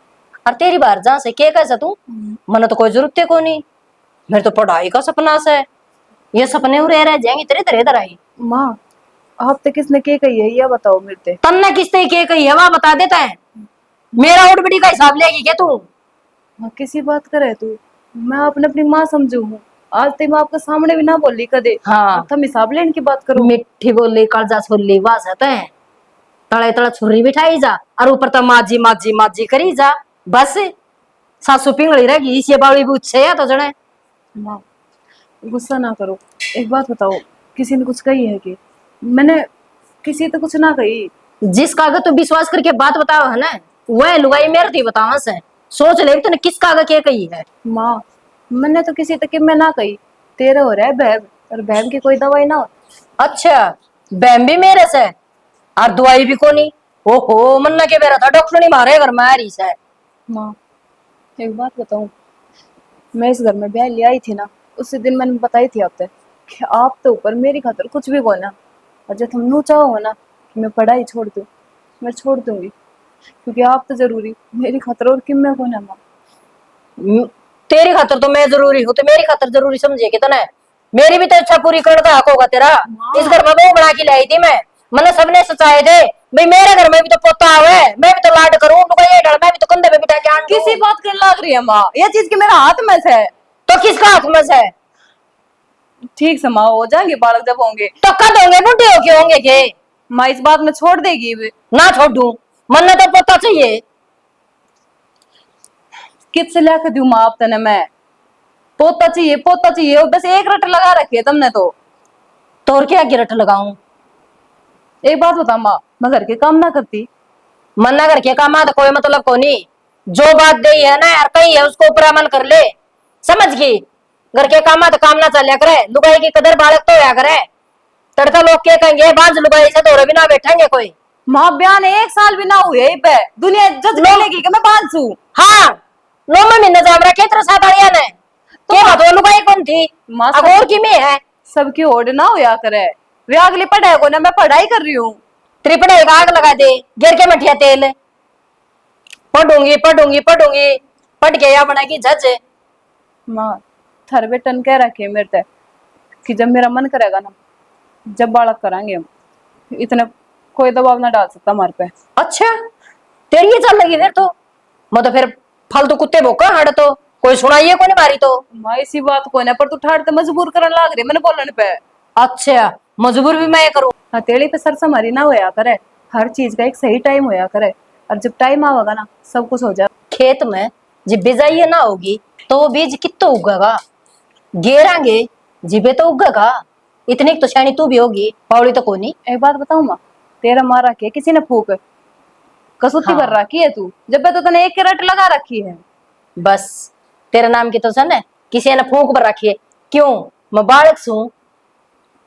और तेरी बाहर जहां से क्या कैसा तू, मन तो कोई जरूरत है को नहीं, मेरे तो पढ़ाई का सपना से ये सपने उड़े रह जाएंगे तेरे तेरे तरह ही। माँ आप तो किसने के कही है ये बताओ मेरे ते। तन्ने किसने के कही है वह बता देता है, मेरा उड़बड़ी का हिसाब लेगी क्या तू। माँ किसी बात करे तू, मैं अपने अपनी माँ समझू हूँ। आज तक मैं आपके सामने भी ना बोली कदे। हाँ अब तुम हिसाब लेने की बात करो। मिठी बोली कालजा छोली वास है, तड़े तड़ा छुरी बिठाई जा और ऊपर तो माजी माजी माजी करी जा, बस सासू पिंगली रहेगी इसे बावली पूछे या तो जने। माँ गुस्सा ना करो, एक बात बताओ, किसी ने कुछ कही है कि? मैंने किसी तो कुछ ना कही। जिस कागज तो विश्वास करके बात बताओ है ना वह लुगाई मेरे थी बतावा से, सोच ले तूने किस कागज के कही है। माँ मैंने तो किसी तक मैं ना कही, तेरे हो रहा है बहम, और बहम की कोई दवाई ना हो। अच्छा बैम भी मेरे से और दवाई भी कोनी, ओहो मन्ना के बेरा था डॉक्टर नहीं मारे घर में आ रही से। माँ एक बात बताऊं, मैं इस घर में ब्याह ले आई थी ना, उसी दिन मैंने बताई थी आप तक कि आप तो ऊपर मेरी खातर कुछ भी बोलना, और जब तुम नू चाहो ना कि मैं पढ़ाई छोड़ दूं, मैं छोड़ दूंगी, क्योंकि आप तो जरूरी मेरी खातर और किम में कौन है माँ। तेरी खातर तो मैं जरूरी हूँ तो मेरी खातर जरूरी समझे कितना है, मेरी भी तो इच्छा पूरी करने का हक होगा तेरा। इस घर में बहू बना के लाई थी मैं, मैंने सबने सचाए थे भाई मेरे घर में भी तो पोता आवे, मैं भी तो लाड करूं ये डर, मैं भी तो कंधे पे बिठा के आन किसी बात करने लग रही है माँ, ये चीज के मेरा हाथ में से है। तो किसका हाथ में से है। ठीक से माँ हो जाएंगे बालक जब होंगे। तो कद होंगे बुढ़े हो के होंगे के। माँ इस बात में छोड़ देगी वे। ना छोड़ दूं, मन तो पोता चाहिए। कित से लाके दूं माँ आप तने मैं, पोता चाहिए पोता चाहिए, और बस एक रट लगा रखी है तुमने तो और क्या गिरट लगाऊं। एक बात बता माँ, मैं घर के काम ना करती? मना करके काम तो कोई मतलब को नहीं, जो बात दे है ना यार कही है उसको ऊपर अमल कर ले, समझ गई। घर के काम तो काम ना चलिया करे, लुगाई की कदर बालक तो होया करे। तड़का लोग क्या कहेंगे बांझ लुगाई से दौरे भी ना बैठेंगे कोई। माँ ब्याह ने एक साल भी ना हुए पे दुनिया जज लेगी कि मैं बांझू। हाँ 9 महीने जाम रखे तेरे साथ आया ने के बात वो लुगाई कौन थी, माँ अब और की में है। सबकी ओढ़ ना होया करे, वे अगली पढ़ाई को ना, मैं पढ़ाई कर रही हूँ। त्रिपड़े का आग लगा दे गिर के मठिया तेल, पढ़ूंगी पढ़ूंगी पढ़ूंगी पढ़ के या बनाएगी जज। माँ थर बेटन कह रखे मेरे ते कि जब मेरा मन करेगा ना जब बालक कराएंगे हम, इतना कोई दबाव ना डाल सकता हमारे पे। अच्छा तेरी ये चल लगी फिर तो, मैं तो फिर फालतू कुत्ते भोका हड़ तो कोई सुनाइए कोई मारी तो। माँ इसी बात को ना पर तू ठाड़ते मजबूर करने लग रही मैंने बोलने पे। अच्छा मजबूर भी मैं करूं। हथेली पे सर समारी ना होया करे, हर चीज का एक सही टाइम होया करे, और जब टाइम आवेगा ना सब कुछ हो जाए। खेत में जब बिजाई ना होगी तो वो बीज कितो उगेगा, गेरांगे जिबे तो उगेगा। इतनी तो शैनी तू भी होगी पौड़ी तो कोनी। एक बात बताऊं माँ, तेरा मारा के किसी ने फूक कसुती भर हाँ। रखी है तू, जब तो तने एक रट लगा रखी है। बस तेरे नाम की तो सन है किसी ने फूक पर रखी है, क्यों मैं बालक सू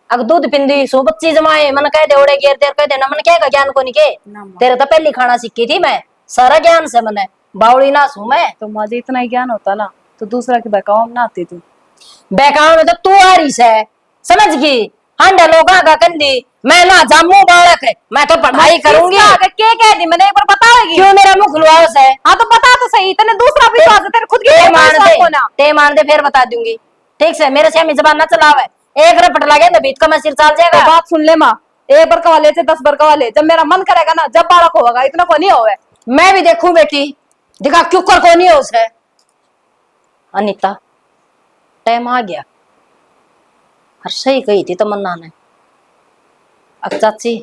अग दूध पिंदी सो बच्ची जमाए मन कह दे ओड़े गेर तेर कह दे ना मन क्या ज्ञान को नहीं के। ना माँ। तेरे तो पहली खाना सीखी थी मैं सारा ज्ञान से, मने बावड़ी ना सू मैं। तो माँ जी इतना ही ज्ञान होता ना तो दूसरा की बहकाव ना आती तू। बेकाव में तो तू आ रही है समझ गई, हांडा लोगा का कंदी मैं ना जामू बालक है, मैं तो पढ़ाई करूंगी। क्या कह दी मैंने, एक बार बताएगी? क्यों मेरा मुख खुलवाओ से। हाँ तो बता तो सही, तने दूसरा भी तो तेरे खुद की ते मान दे फिर बता दूंगी ठीक से, मेरे से हमें जबान ना चलावे, एक रपट लगे तो बीत का मैं सिर चाल जाएगा। तो बात सुन ले माँ, एक बार कवा ले 10 बार कवा ले, जब मेरा मन करेगा ना जब बालक होगा, इतना को नहीं होवे। मैं भी देखूं बेटी दिखा क्यों कर को नहीं हो उसे। अनिता टाइम आ गया, हर सही कही थी तमन्ना ने। अब चाची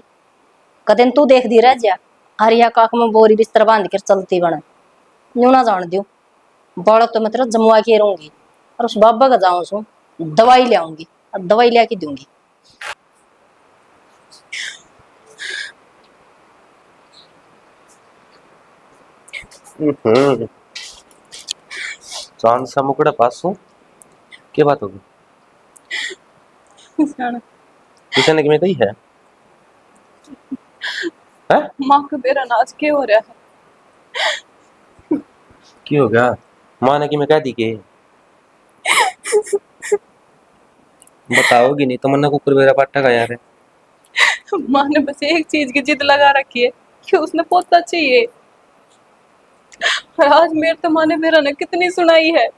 कदन तू देख दी रह जा हरिया काक में बोरी बिस्तर बांध कर चलती बने, यूं ना जान दियो बालक तो मैं तेरा जमुआ के रहूंगी और उस बाबा का जाऊं सू दवाई ले आऊंगी। अब दवाई लिया के दूंगी। चांद सा मुकड़ा पासू क्या बात होगी? किसी ने कि मैं कही है? हैं? माँ का बेरा नाच के हो रहा है। क्यों हो गया? माँ ने कि मैं कह दी के बताओगी नहीं तो मन्ना कुकर मेरा पाटा का यार है। माँ ने बस एक चीज की जिद लगा रखी है कि उसने पोता चाहिए। और आज मेरे तो माँ ने मेरा ने कितनी सुनाई है।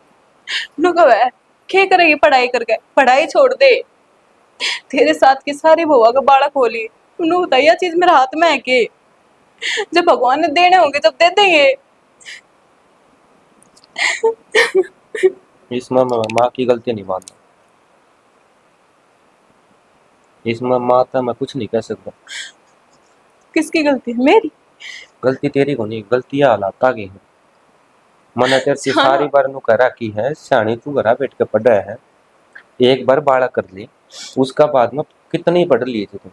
नु कहा है क्या करेगी पढ़ाई करके, पढ़ाई छोड़ दे, तेरे साथ की सारी बुआ का बाड़ा खोली। उन्होंने बताया यह चीज मेरे हाथ में है के, जब भगवान ने देने होंगे जब दे देंगे। इसमें मैं माँ की गलती नहीं मानता, इसमें माँ था मैं कुछ नहीं कह सकता। किसकी गलती है? मेरी। गलती तेरी को नहीं, गलती हालात की है। मैंने तेरे से सारी बार नु करा की है सियाणी तू घरा बैठ के पढ़ा है, एक बार बाड़ा कर ली उसका बाद में कितनी पढ़ लिए थे तुम?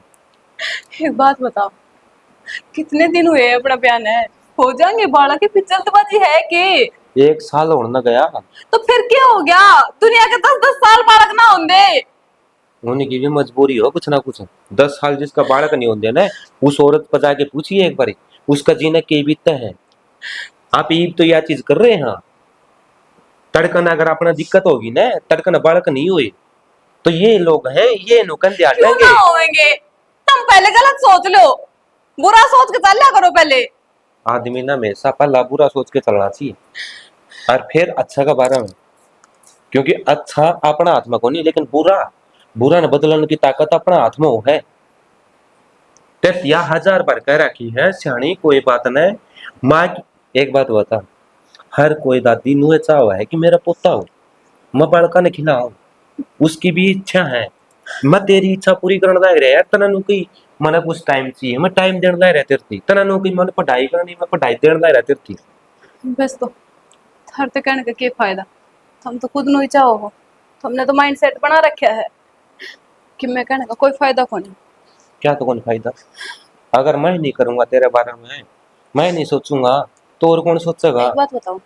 एक बात बताओ, कितने दिन हुए हैं अपना बयान है, हो जाएंगे बाड़ा की पिचलतबाजी है के? 1 साल होने न गया। तो फिर क्या हो गया? दुनिया के 10-10 साल बालक ना होंगे। होने की भी मजबूरी हो कुछ ना कुछ। 10 साल जिसका बालक नहीं होते ना, उस औरत पर जाके पूछिए एक बार उसका जीना के बीतता है। आप ईब तो यह चीज कर रहे हैं। तड़कन अगर अपना दिक्कत होगी ना, तड़कन बालक नहीं हुए तो ये लोग हैं ये नुकन क्यों ना हटेंगे। होंगे? तुम पहले गलत सोच लो, बुरा सोच के चल करो पहले। आदमी ना हमेशा पहला बुरा सोच के चलना चाहिए और फिर अच्छा का बारे में, क्योंकि अच्छा अपना हाथ में को नहीं, लेकिन बुरा बुरा न बदलने की ताकत अपना हाथ में वो है। या 1000 बार कह रखी है सियाणी कोई बात नहीं। माँ एक बात बता, हर कोई दादी नुए चाह है कि मेरा पोता हो, मैं बड़का ने खिलाऊं, उसकी भी इच्छा है। मैं तेरी इच्छा पूरी करने लायक रहा यार, तना नु की मने कुछ टाइम चाहिए, मैं टाइम देने लायक रहती थी। तना नु की मैंने पढ़ाई करनी, मैं पढ़ाई देने लायक रहती थी। बस तो हर ते कहने का क्या फायदा? तुम तो खुद नु ही चाहो हो, तुमने तो माइंड सेट बना रखा है कि मैं कहने का कोई फायदा को नहीं। क्या तो कौन फायदा? अगर मैं नहीं करूंगा तेरे बारे में, मैं नहीं सोचूंगा तो और कौन सोचेगा? एक बात बताओ,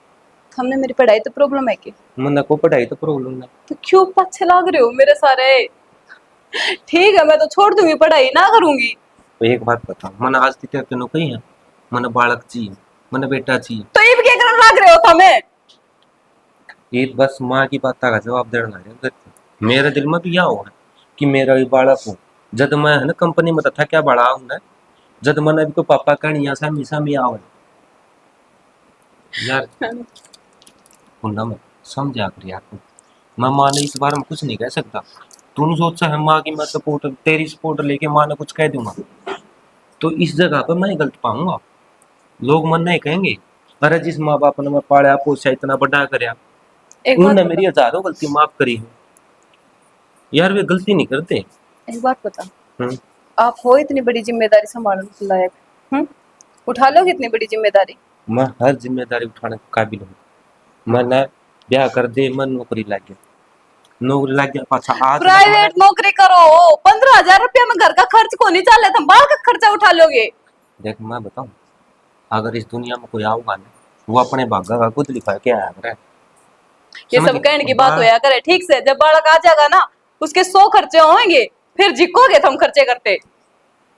हमने मेरी पढ़ाई तो प्रॉब्लम है कि? मन्ना को पढ़ाई तो प्रॉब्लम है। तो क्यों पीछे लग रहे हो मेरे सारे? ठीक है मैं तो छोड़ दूंगी, पढ़ाई ना करूंगी। तो एक बात बता, मन आज तक तेन कही है मन बालक चाहिए, मन बेटा चाहिए? तो ये भी क्या करने लग रहे हो तुम्हें? ये बस माँ की बात का जवाब देना है। मेरे दिल में तो यह हो है कि मेरा भी बालक हो। जब मैं है ना कंपनी में था क्या बड़ा हूं ना, जब मैंने अभी को पापा कहनी ऐसा मिसा मी आवे यार, कुंडा में समझा कर यार तू। मैं माँ ने इस बारे में कुछ नहीं कह सकता। तूने सोचा है माँ की मैं सपोर्ट तेरी सपोर्ट लेके माँ ने कुछ कह दूंगा तो इस जगह पर मैं गलत पाऊंगा। लोग मन नहीं कहेंगे अरे जिस माँ बाप ने मैं पाला पोसा इतना बड़ा करया, एक बात उन्होंने बता, मेरी हजारों गलती माफ करी है। यार वे गलती नहीं करते। एक बात बता, हम्म, आप हो इतनी बड़ी जिम्मेदारी संभालने के लायक, उठा लोगे इतनी बड़ी जिम्मेदारी? मैं हर जिम्मेदारी उठाने के काबिल हूँ। मैं ना ब्याह कर दे मैं नौकरी लग गया, नौकरी लग गया पाछा आज लग मैंने। प्राइवेट नौकरी करो, 15,000 रुपया में घर का खर्च को नहीं चले, तुम बाल का खर्चा उठा लोगे? देख मैं बताऊं, अगर इस दुनिया में कोई आऊगा ना, वो अपने भागा का खुद लिखा के आया करे। ये समझ सब कहने की बात बात होया करे, ठीक से जब बालक आ जाएगा ना उसके 100 खर्चे होंगे, फिर जिकोगे तुम खर्चे करते।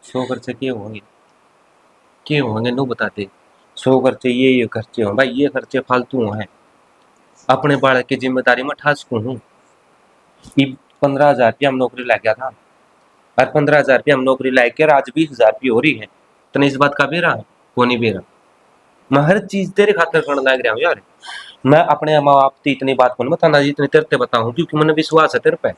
100 खर्चे के होंगे नो बताते। 100 खर्चे ये खर्चे हो भाई, ये खर्चे फालतू हैं। अपने बालक की जिम्मेदारी में ठा सकूं हूँ। 15,000 रुपया हम नौकरी लग गया था और 15,000 रुपया हम नौकरी लग के आज 20,000 रुपये हो रही है। तने इस बात का बेरा को नहीं बेरा? मैं हर चीज तेरे खातिर करने लग रहा हूँ यार। मैं अपने माँ बाप की इतनी बात को नहीं बताना जितनी तेरे ते बताऊं, क्योंकि मैंने विश्वास है तेरे पे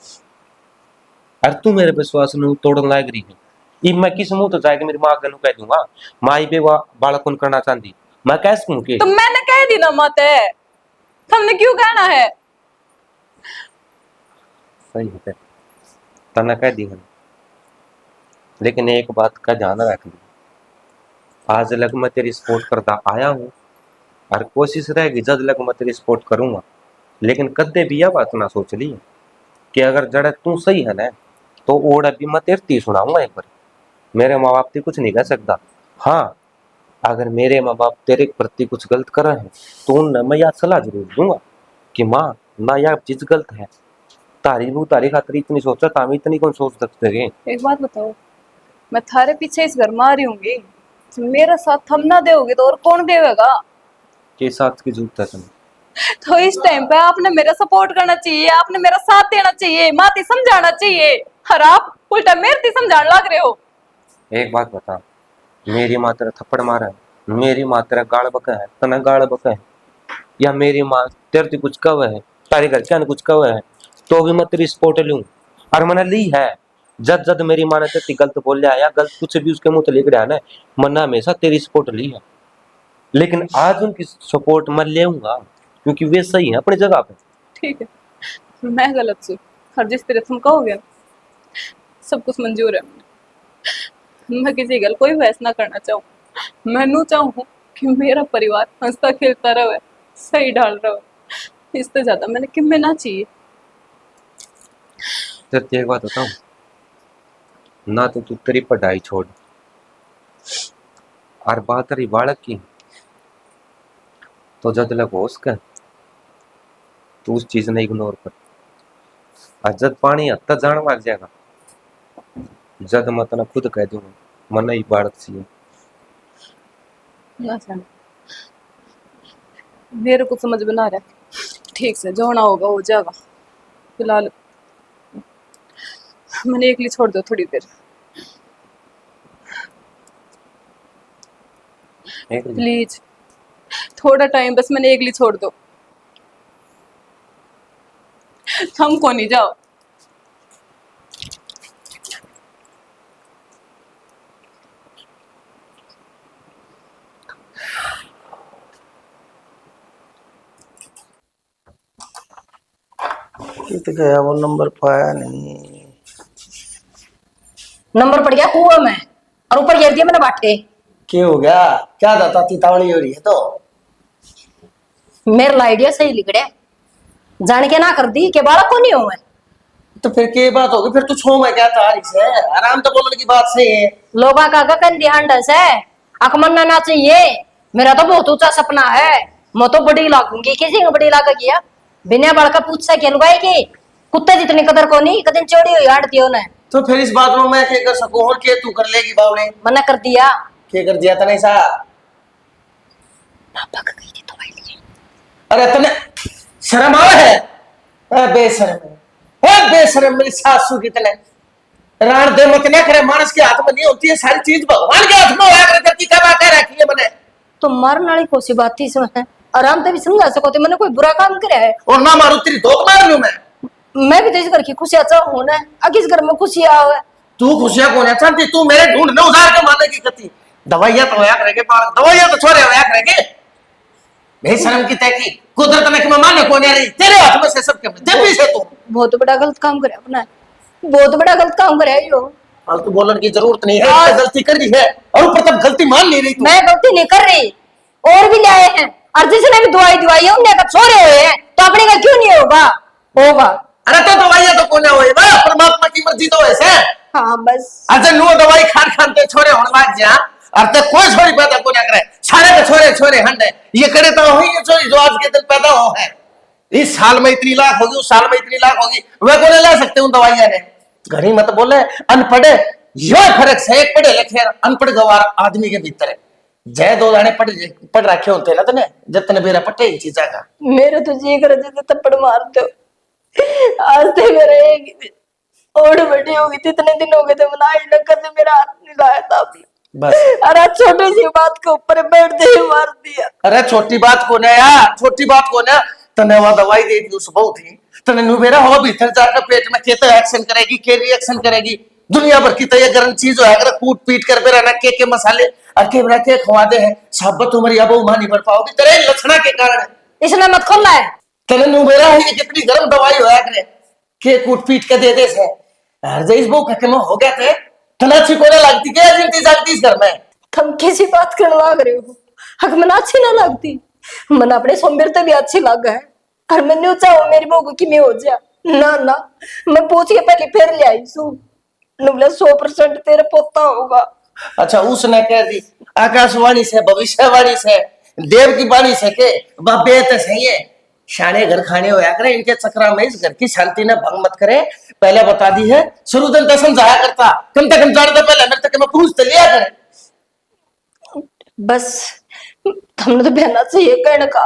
और तू मेरे विश्वास ਨੂੰ तोड़न लग रही है। ये मैं किस मुंह तो जाके मेरी माँ को कह दूंगा माई बे बालक कौन करना चाहती, मैं कह सकूं कि तो मैंने कह दी ना मत है, तुमने क्यों कहना है? सही है तना कह दी है। लेकिन एक बात का ध्यान रख ली, आज लग मैं तेरी सपोर्ट करता आया हूँ और कोशिश रहेगी जब लग मैं तेरी सपोर्ट करूंगा, लेकिन कदे भी यह बात ना सोच ली कि अगर जड़ तू सही है ना तो ओड़ अभी मैं तेरे ती सुनाऊंगा एक बार। मेरे माँ बाप ते कुछ नहीं कह सकता। हाँ, अगर मेरे माँ बाप तेरे प्रति कुछ गलत कर रहे हैं तो उन्हें मैं यह सलाह जरूर दूंगा कि माँ ना यह चीज गलत है। तारी वो तारी खातिर इतनी सोचा तामी इतनी कौन सोच सकते हैं। एक बात बताओ, मैं थारे पीछे इस घर में आ रही हूँगी, मेरा साथ थम ना दोगे तो और कौन देगा? के साथ की जरूरत है तुम्हें? तो इस टाइम पे आपने मेरा सपोर्ट करना चाहिए, आपने मेरा साथ देना चाहिए, माती समझाना चाहिए। और आप उल्टा मेरे समझाने लग रहे हो। एक बात बता, मेरी माँ तेरा थप्पड़ मारा है, मेरी माँ तेरा गाड़ बका है, तना गाड़ बका है, या मेरी माँ तेरे से कुछ कव है, तारे घर क्या कुछ कव है तो भी मैं तेरी सपोर्ट लूं। और मैंने ली है। जब जब मेरी माँ ने तेरी गलत बोल लिया या गलत कुछ भी उसके मुंह से लिख रहा है ना, मैंने हमेशा तेरी सपोर्ट ली है। लेकिन आज उनकी सपोर्ट मैं लेऊंगा क्योंकि वे सही है अपनी जगह पे। ठीक है, मैं गलत हूँ और जिस तरह तुम कहोगे ना, सब कुछ मंजूर है। मैं किसी गल कोई बहस ना करना चाहूँ। मैं नू चाहूँ कि मेरा परिवार हंसता खेलता रहे, सही ढाल रहे। इससे ज्यादा मैंने कि में ना चाहिए। तेरे एक बात बताऊं ना, तो तू तेरी पढ़ाई छोड़ और बात रही बालक की, तो जब लग होश कर तू उस चीज ने इग्नोर कर। और जब पानी हद तक जान लग जाएगा, जद मैं तना खुद कह दूंगा मन ही बालक सी है। ना जाने, मेरे को समझ बना रहा है। ठीक से जो होना होगा हो जाएगा। फिलहाल मैंने एक लिए छोड़ दो थोड़ी देर, प्लीज। थोड़ा टाइम बस, मैंने एक लिए छोड़ दो। हमको नहीं जाओ। कित गया वो नंबर, पाया नहीं। नंबर पड़ गया कुआं में और ऊपर गिर दिया मैंने बाटे। क्या हो गया? क्या दाता तितावली हो रही है? तो मेरा आइडिया सही लिखड़े, जान के ना कर दी के बालक को नहीं हो मैं। तो फिर क्या बात होगी? फिर तू छो में क्या तारी से आराम तो बोलने की बात सही है। लोगा का गगन ध्यान डस है, अकमन्ना ना चाहिए। मेरा तो बहुत ऊंचा सपना है, मैं तो बड़ी लागूंगी। किसी को बड़ी लागा गया बिना बड़का पूछ सा क्या लुगाई की कुत्ते जितनी कदर को नहीं कदम चोरी हुई हाड़ती हो ने। तो फिर इस बात में मैं क्या कर सकूं? और क्या तू कर लेगी बावले? मना कर दिया। क्या कर दिया तने सा? ना पक गई थी तो भाई लिए। अरे तने शर्म आ है? बेशरम है, बेशरम मेरी सासू की तने राण दे मत ना करे। मानस के हाथ में नहीं होती है सारी चीज, भगवान के हाथ में होया करे। की क्या बात है रखी है मैंने? तो मरने वाली कोसी बात थी इसमें, आराम से भी समझा सको तो मैंने कोई बुरा काम कराया है। और ना मारू तेरी धोख मार लूं मैं भी तो इस घर की खुशियां चाहूं ना, किस घर में खुशियां आवे। तू खुशियां कौन है चाहती? तू मेरे ढूंढ न उधार के माने की कती दवाइयां तो होया करेगे, दवाइयां तो छोरे होया करेगे। बेशरम की तैकी कुदरत में कि मैं माने कौन है रही? तेरे हाथ में से सब के दे पीछे तू बहुत बड़ा गलत काम करे अपना, बहुत बड़ा गलत काम करे यो। फालतू बोलने की जरूरत नहीं है। तो गलती कर दी है और ऊपर तब गलती मान नहीं रही तू। मैं गलती नहीं कर रही, और भी लाए हैं और जिसने भी दवाई दिवाई है उनने छोड़े हुए हैं, तो अपने का क्यों नहीं होगा? होगा। अरे तो दवाइयां तो कोने होए बा, परमात्मा की मर्जी तो ऐसे। हाँ बस अच्छा नो दवाई खान खान के छोरे होने लग जा और ते कोई छोरी पैदा को ना करे। सारे के छोरे छोरे हंडे ये करे तो वही ये छोरी जो आज के दिन पैदा हो है। इस साल में इतनी लाख होगी, उस साल में इतनी लाख होगी, वे कोने ला सकते उन दवाइयां ने? घड़ी मत बोले अनपढ़े यो फर्क है एक पढ़े लिखे अनपढ़ गवार आदमी के भीतर है। जय दो जाने पढ़ रखे होते ना तने जतने बेरा पट्टे ही चीजा का। मेरे तो जी कर जैसे थप्पड़ मार दो। आज से मेरे और बड़ी होगी थी, इतने दिन हो गए थे मना ही लगा से मेरा हाथ नहीं लाया था आपने बस। अरे छोटी सी बात के ऊपर बैठ दे मार दिया। अरे छोटी बात को ना यार, छोटी बात को ना तने वहां दवाई दे दी उस बहुत ही तने नु मेरा हो भीतर जाकर पेट में केते एक्शन करेगी, के रिएक्शन करेगी। दुनिया भर की तो ये गर्म चीज है, अगर कूट पीट कर बेरा ना के मसाले और के बना के खवा दे है साबत तुम्हारी अब मां नहीं भर पाओगी तेरे लक्षणा के कारण। इसने मत खोलना है तने नु मेरा है कितनी गर्म दवाई होया करे के कूट पीट के दे दे से हर जइस बो के हो गया थे तना अच्छी कोने लगती के जिंदगी जागती इस घर में। तुम किसी बात कर लाग रहे हो, हक मना अच्छी ना लगती, मन अपने सोमबीर तो भी अच्छी लग है और मैं न्यू चाहूं मेरी बहू की मैं हो जा ना ना, मैं पूछ के पहले फिर ले आई सू। नुबला 100% तेरा पोता होगा। अच्छा उसने कह दी आकाशवाणी से, भविष्यवाणी से, देव की वाणी से के बाबे तो सही है। शाने घर खाने होया करे, इनके चक्रा में इस घर की शांति ने भंग मत करे। पहले बता दी है, शुरू दिन तो समझाया करता, कम तक जानता पहले मेरे तक मैं पूछ तो लिया करे। बस हमने तो बहना से ये कहने का,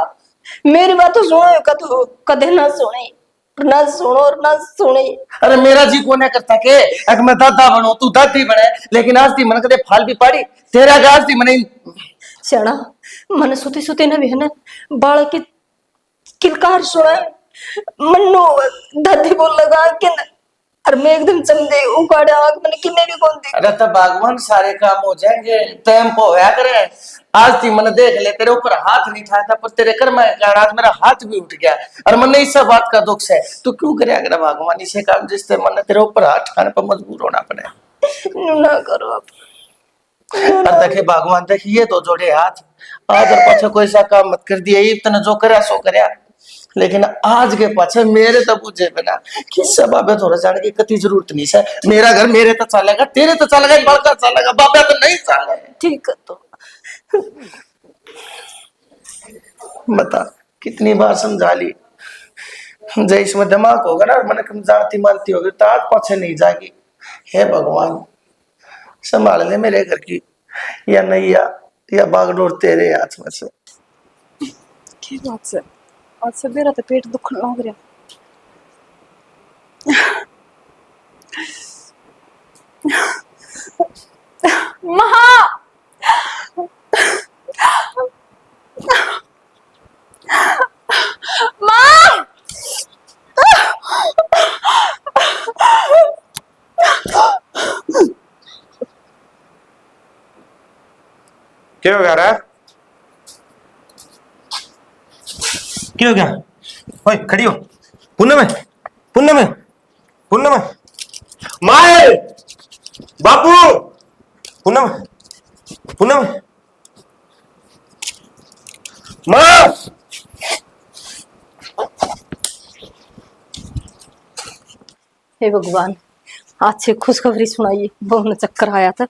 मेरी बात तो सुनो कदे ना सुने, ना सुनो और ना सुने। अरे मेरा जी कोने करता के अगर मैं दादा बनो तू दादी बने, लेकिन आज ती मन कदे फाल भी पाड़ी तेरा गाज ती मने स्याणा मन सुती सुती ना भी है ना बाल की किलकार सुना, मन्नो दादी बोल लगा कि और मैं एकदम चमदे उगाड़े आग मैंने किन्ने भी कौन दी। अरे तब भगवान सारे काम हो जाएंगे, टेम्पो होया करे। आज ती मन देख ले, तेरे ऊपर हाथ नहीं उठाया था पर तेरे कर्म के कारण आज मेरा हाथ भी उठ गया, और मन इस सब बात का दुख है। तू क्यों करे अगर भगवान इसे काम जिससे मन तेरे ऊपर हाथ उठाने पर मजबूर होना पड़े। ना करो आप। और देखे भगवान देखिए तो जोड़े हाथ, आज और पाछे कोई सा काम मत कर दिया, इतना जो करया सो करया, लेकिन आज के पाछे मेरे तो बुझे बिना किस बाबे थोड़ा जाने की कति जरूरत नहीं है। मेरा घर मेरे तो चलेगा, तेरे तो चलेगा, बड़का चलेगा, बाबा तो नहीं चलेगा। ठीक है तो बता कितनी बार समझा ली, जय इसमें दिमाग होगा ना मन कम जानती मानती होगी तो आज पाछे नहीं जाएगी। हे भगवान संभाल ले मेरे घर की या नैया या बागडोर तेरे हाथ में से। की बात से आज से मेरा तो पेट दुखने लग रहा। महा माँ क्या हो गया रे? क्या हो गया? ओए खड़ी हो। पुन्नम है, पुन्नम है, पुन्नम है, माए बापू, पुन्नम है, पुन्नम है, माँ। हे भगवान आज से खुशखबरी सुनाइए, बहुत चक्कर आया था।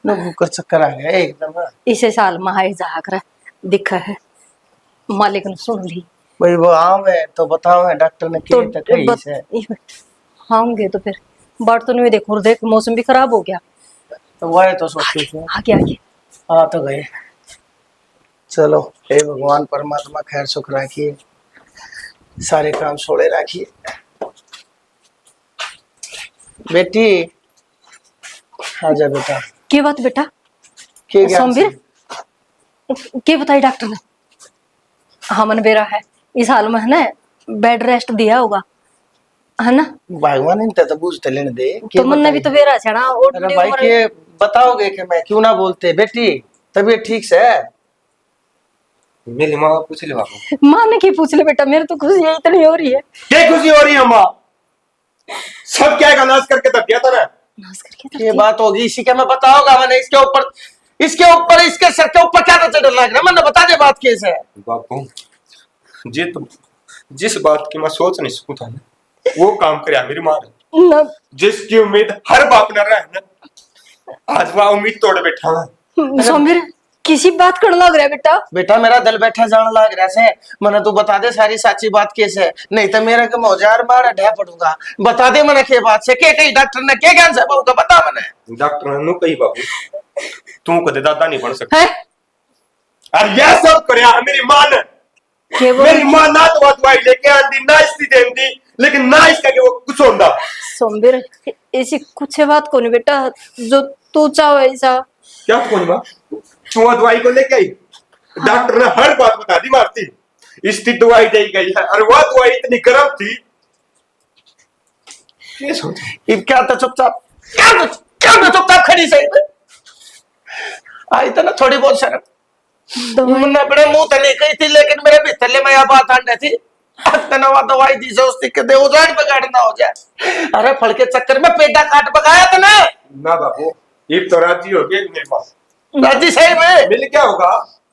लोगों का चक्कर आ गया एकदम। इसे साल महाई जाकर दिखा है, मालिक ने सुन ली भाई वो आम है तो बताओ है डॉक्टर ने तो क्या कही है। होंगे तो फिर बात तो नहीं देखो, देख मौसम भी खराब हो गया। तो वह तो सोचती थी। आगे आगे हाँ तो गए। चलो हे भगवान परमात्मा खैर सुख रखिए, सारे काम छोड़े रखिए। बेटी आजा बेटा। क्या बात बेटा? के ज्ञान सोमवीर क्या बताई डॉक्टर ने? हाँ मन बेरा है, इस हाल में है ना बेड रेस्ट दिया होगा है ना। भगवान इन तो बूझते लेने दे। तो मन ने भी तो बेरा छड़ा। अरे भाई के बताओगे कि मैं क्यों ना बोलते। बेटी तबीयत ठीक से है? मेरी माँ पूछ ले बापू। माँ ने की पूछ ले बेटा, मेरे तो खुशी इतनी हो रही है। क्या खुशी हो रही है माँ? सब क्या का नाश करके तब दिया था ना। नाश करके ये बात होगी इसी के मैं बताऊंगा। मैंने इसके ऊपर इसके सर के ऊपर क्या तो चढ़ लग रहा है। मैंने बता दे बात कैसे है। बापू जी तो जिस बात की मैं सोच नहीं सकूं था ना, वो काम करे मेरी माँ ने। ना जिसकी उम्मीद हर बाप न रहा है ना, आज वह उम्मीद तोड़ बैठा है। सोमवीर किसी बात कर लग रहा है बेटा। बेटा मेरा दिल बैठा जान लग रहा है। मैंने तू बता दे सारी सच्ची बात कैसे है, नहीं तो मेरे को मौजार मार ढह पड़ूंगा। बता दे मैंने के बात से के कही डॉक्टर ने क्या ज्ञान से का बता मैंने। डॉक्टर ने कही बापू तू कदे दादा नहीं बन सकता। है और यह सब करे मेरी माँ ने। के वो मेरी माँ ना तो दवाई लेके आंदी ना इसकी देंदी, लेकिन ना इसका कि वो कुछ होता। सोमवीर ऐसी कुछ बात को नहीं बेटा, जो तू चाहो ऐसा। क्या कौन माँ तू दवाई को लेके आई? डॉक्टर ने हर बात बता दी मारती। इसकी दवाई दी गई है और वह दवाई इतनी गर्म थी। क्या तो चुपचाप खड़ी सही आई तो ना थोड़ी बहुत शर्म। मैंने अपने मुंह तो नहीं कही थी, लेकिन मेरे भीतर में यह बात आने थी। दवाई दी से उसकी के दे उजाड़ बगाड़ ना हो जाए। अरे फल के चक्कर में पेटा काट पकाया था ना बाबू ये तो राजी हो गई मेरे पास। राजी सही में मिल क्या होगा?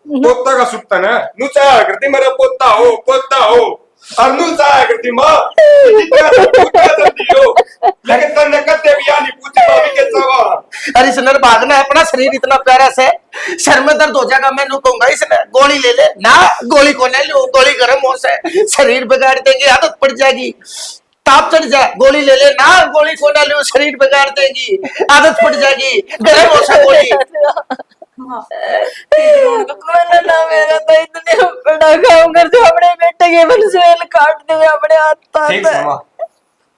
पोता का सुख था ना, नु चाह करती मेरा पोता हो पोता हो। अरनू जाया करती माँ जितना तो पूछा करती हो लेकिन तन्ने कत्ते भी आनी पूछी भाभी के सवा अरे इसने भागना है, अपना शरीर इतना प्यारा से सर में दर्द हो जाएगा, मैं नु कहूंगा इसने गोली ले ले ना, गोली को ले लो, गोली गर्म हो से शरीर बिगाड़ देगी, आदत पड़ जाएगी, ताप चढ़ जाए, गोली ले ले ना, गोली को ना लो, शरीर बिगाड़ देगी, आदत पड़ जाएगी, गर्म हो से गोली। मैंने ना मेरा तो इतने बड़ा काम कर जो अपने बेटे के बनसेल काट दे अपने हाथ ठीक है माँ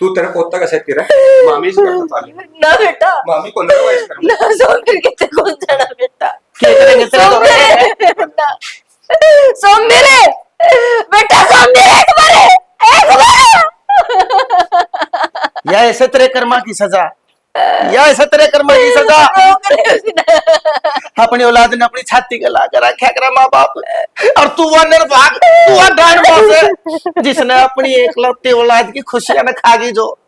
तू तेरा पोता का सेट कर मामी से करता चाली ना बेटा मामी को ना वाइस कर ना सोमवीर के कौन जाना बेटा क्या करेंगे तेरे तो सोमवीर बेटा सोमवीर एक बार या ऐसे तेरे कर्मा की सजा, या ऐसे तेरे कर्मा की सजा, अपनी औलाद ने अपनी छाती गला कर रखा करा माँ बाप, और तू वो निर्भाग, तू वो डांड बॉस जिसने अपनी एकलौती औलाद की खुशियां न खागी, जो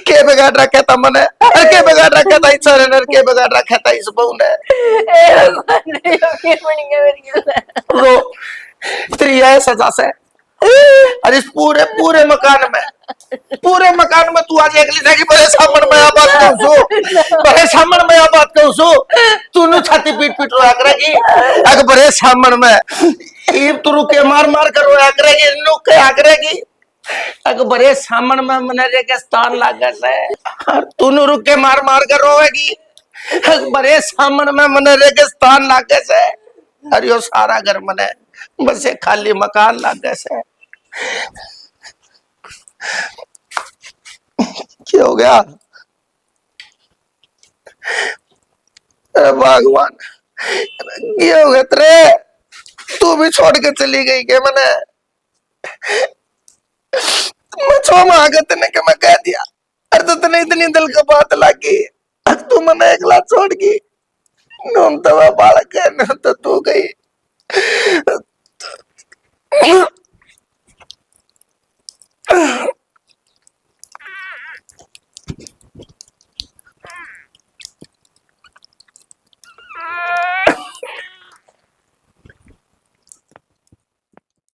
के बिगाड़ रखा था मने, और के बिगाड़ रखा था इस सर ने, के बिगाड़ रखा था इस बहू ने, रो तेरी यह सजा से। और इस पूरे पूरे मकान में तू आज अगली था कि बड़े सामने में बात कहूं सो, बड़े सामने में बात कहूं सो, तूने छाती पीट पीट रोया करेगी, अगर बड़े सामने में ये तू रुके मार मार कर रोया करेगी, नुक क्या करेगी, अगर बड़े सामने में मने रेगिस्तान लागे से, और तूने रुके मार मार कर रोएगी, अगर बड़े सामने में मने रेगिस्तान लागे से, और यो सारा घर मने बस एक खाली मकान लागे से। क्या हो गया? अरे भगवान, क्या हो गया तेरे? तू भी छोड़ के चली गई क्या? मैंने मैं छो मांगत ने के मैं कह दिया, अरे तो तने इतनी दिल का बात लगी, अब तू मैंने अकेला छोड़ गई, नून तो बालक है, न तो तू गई।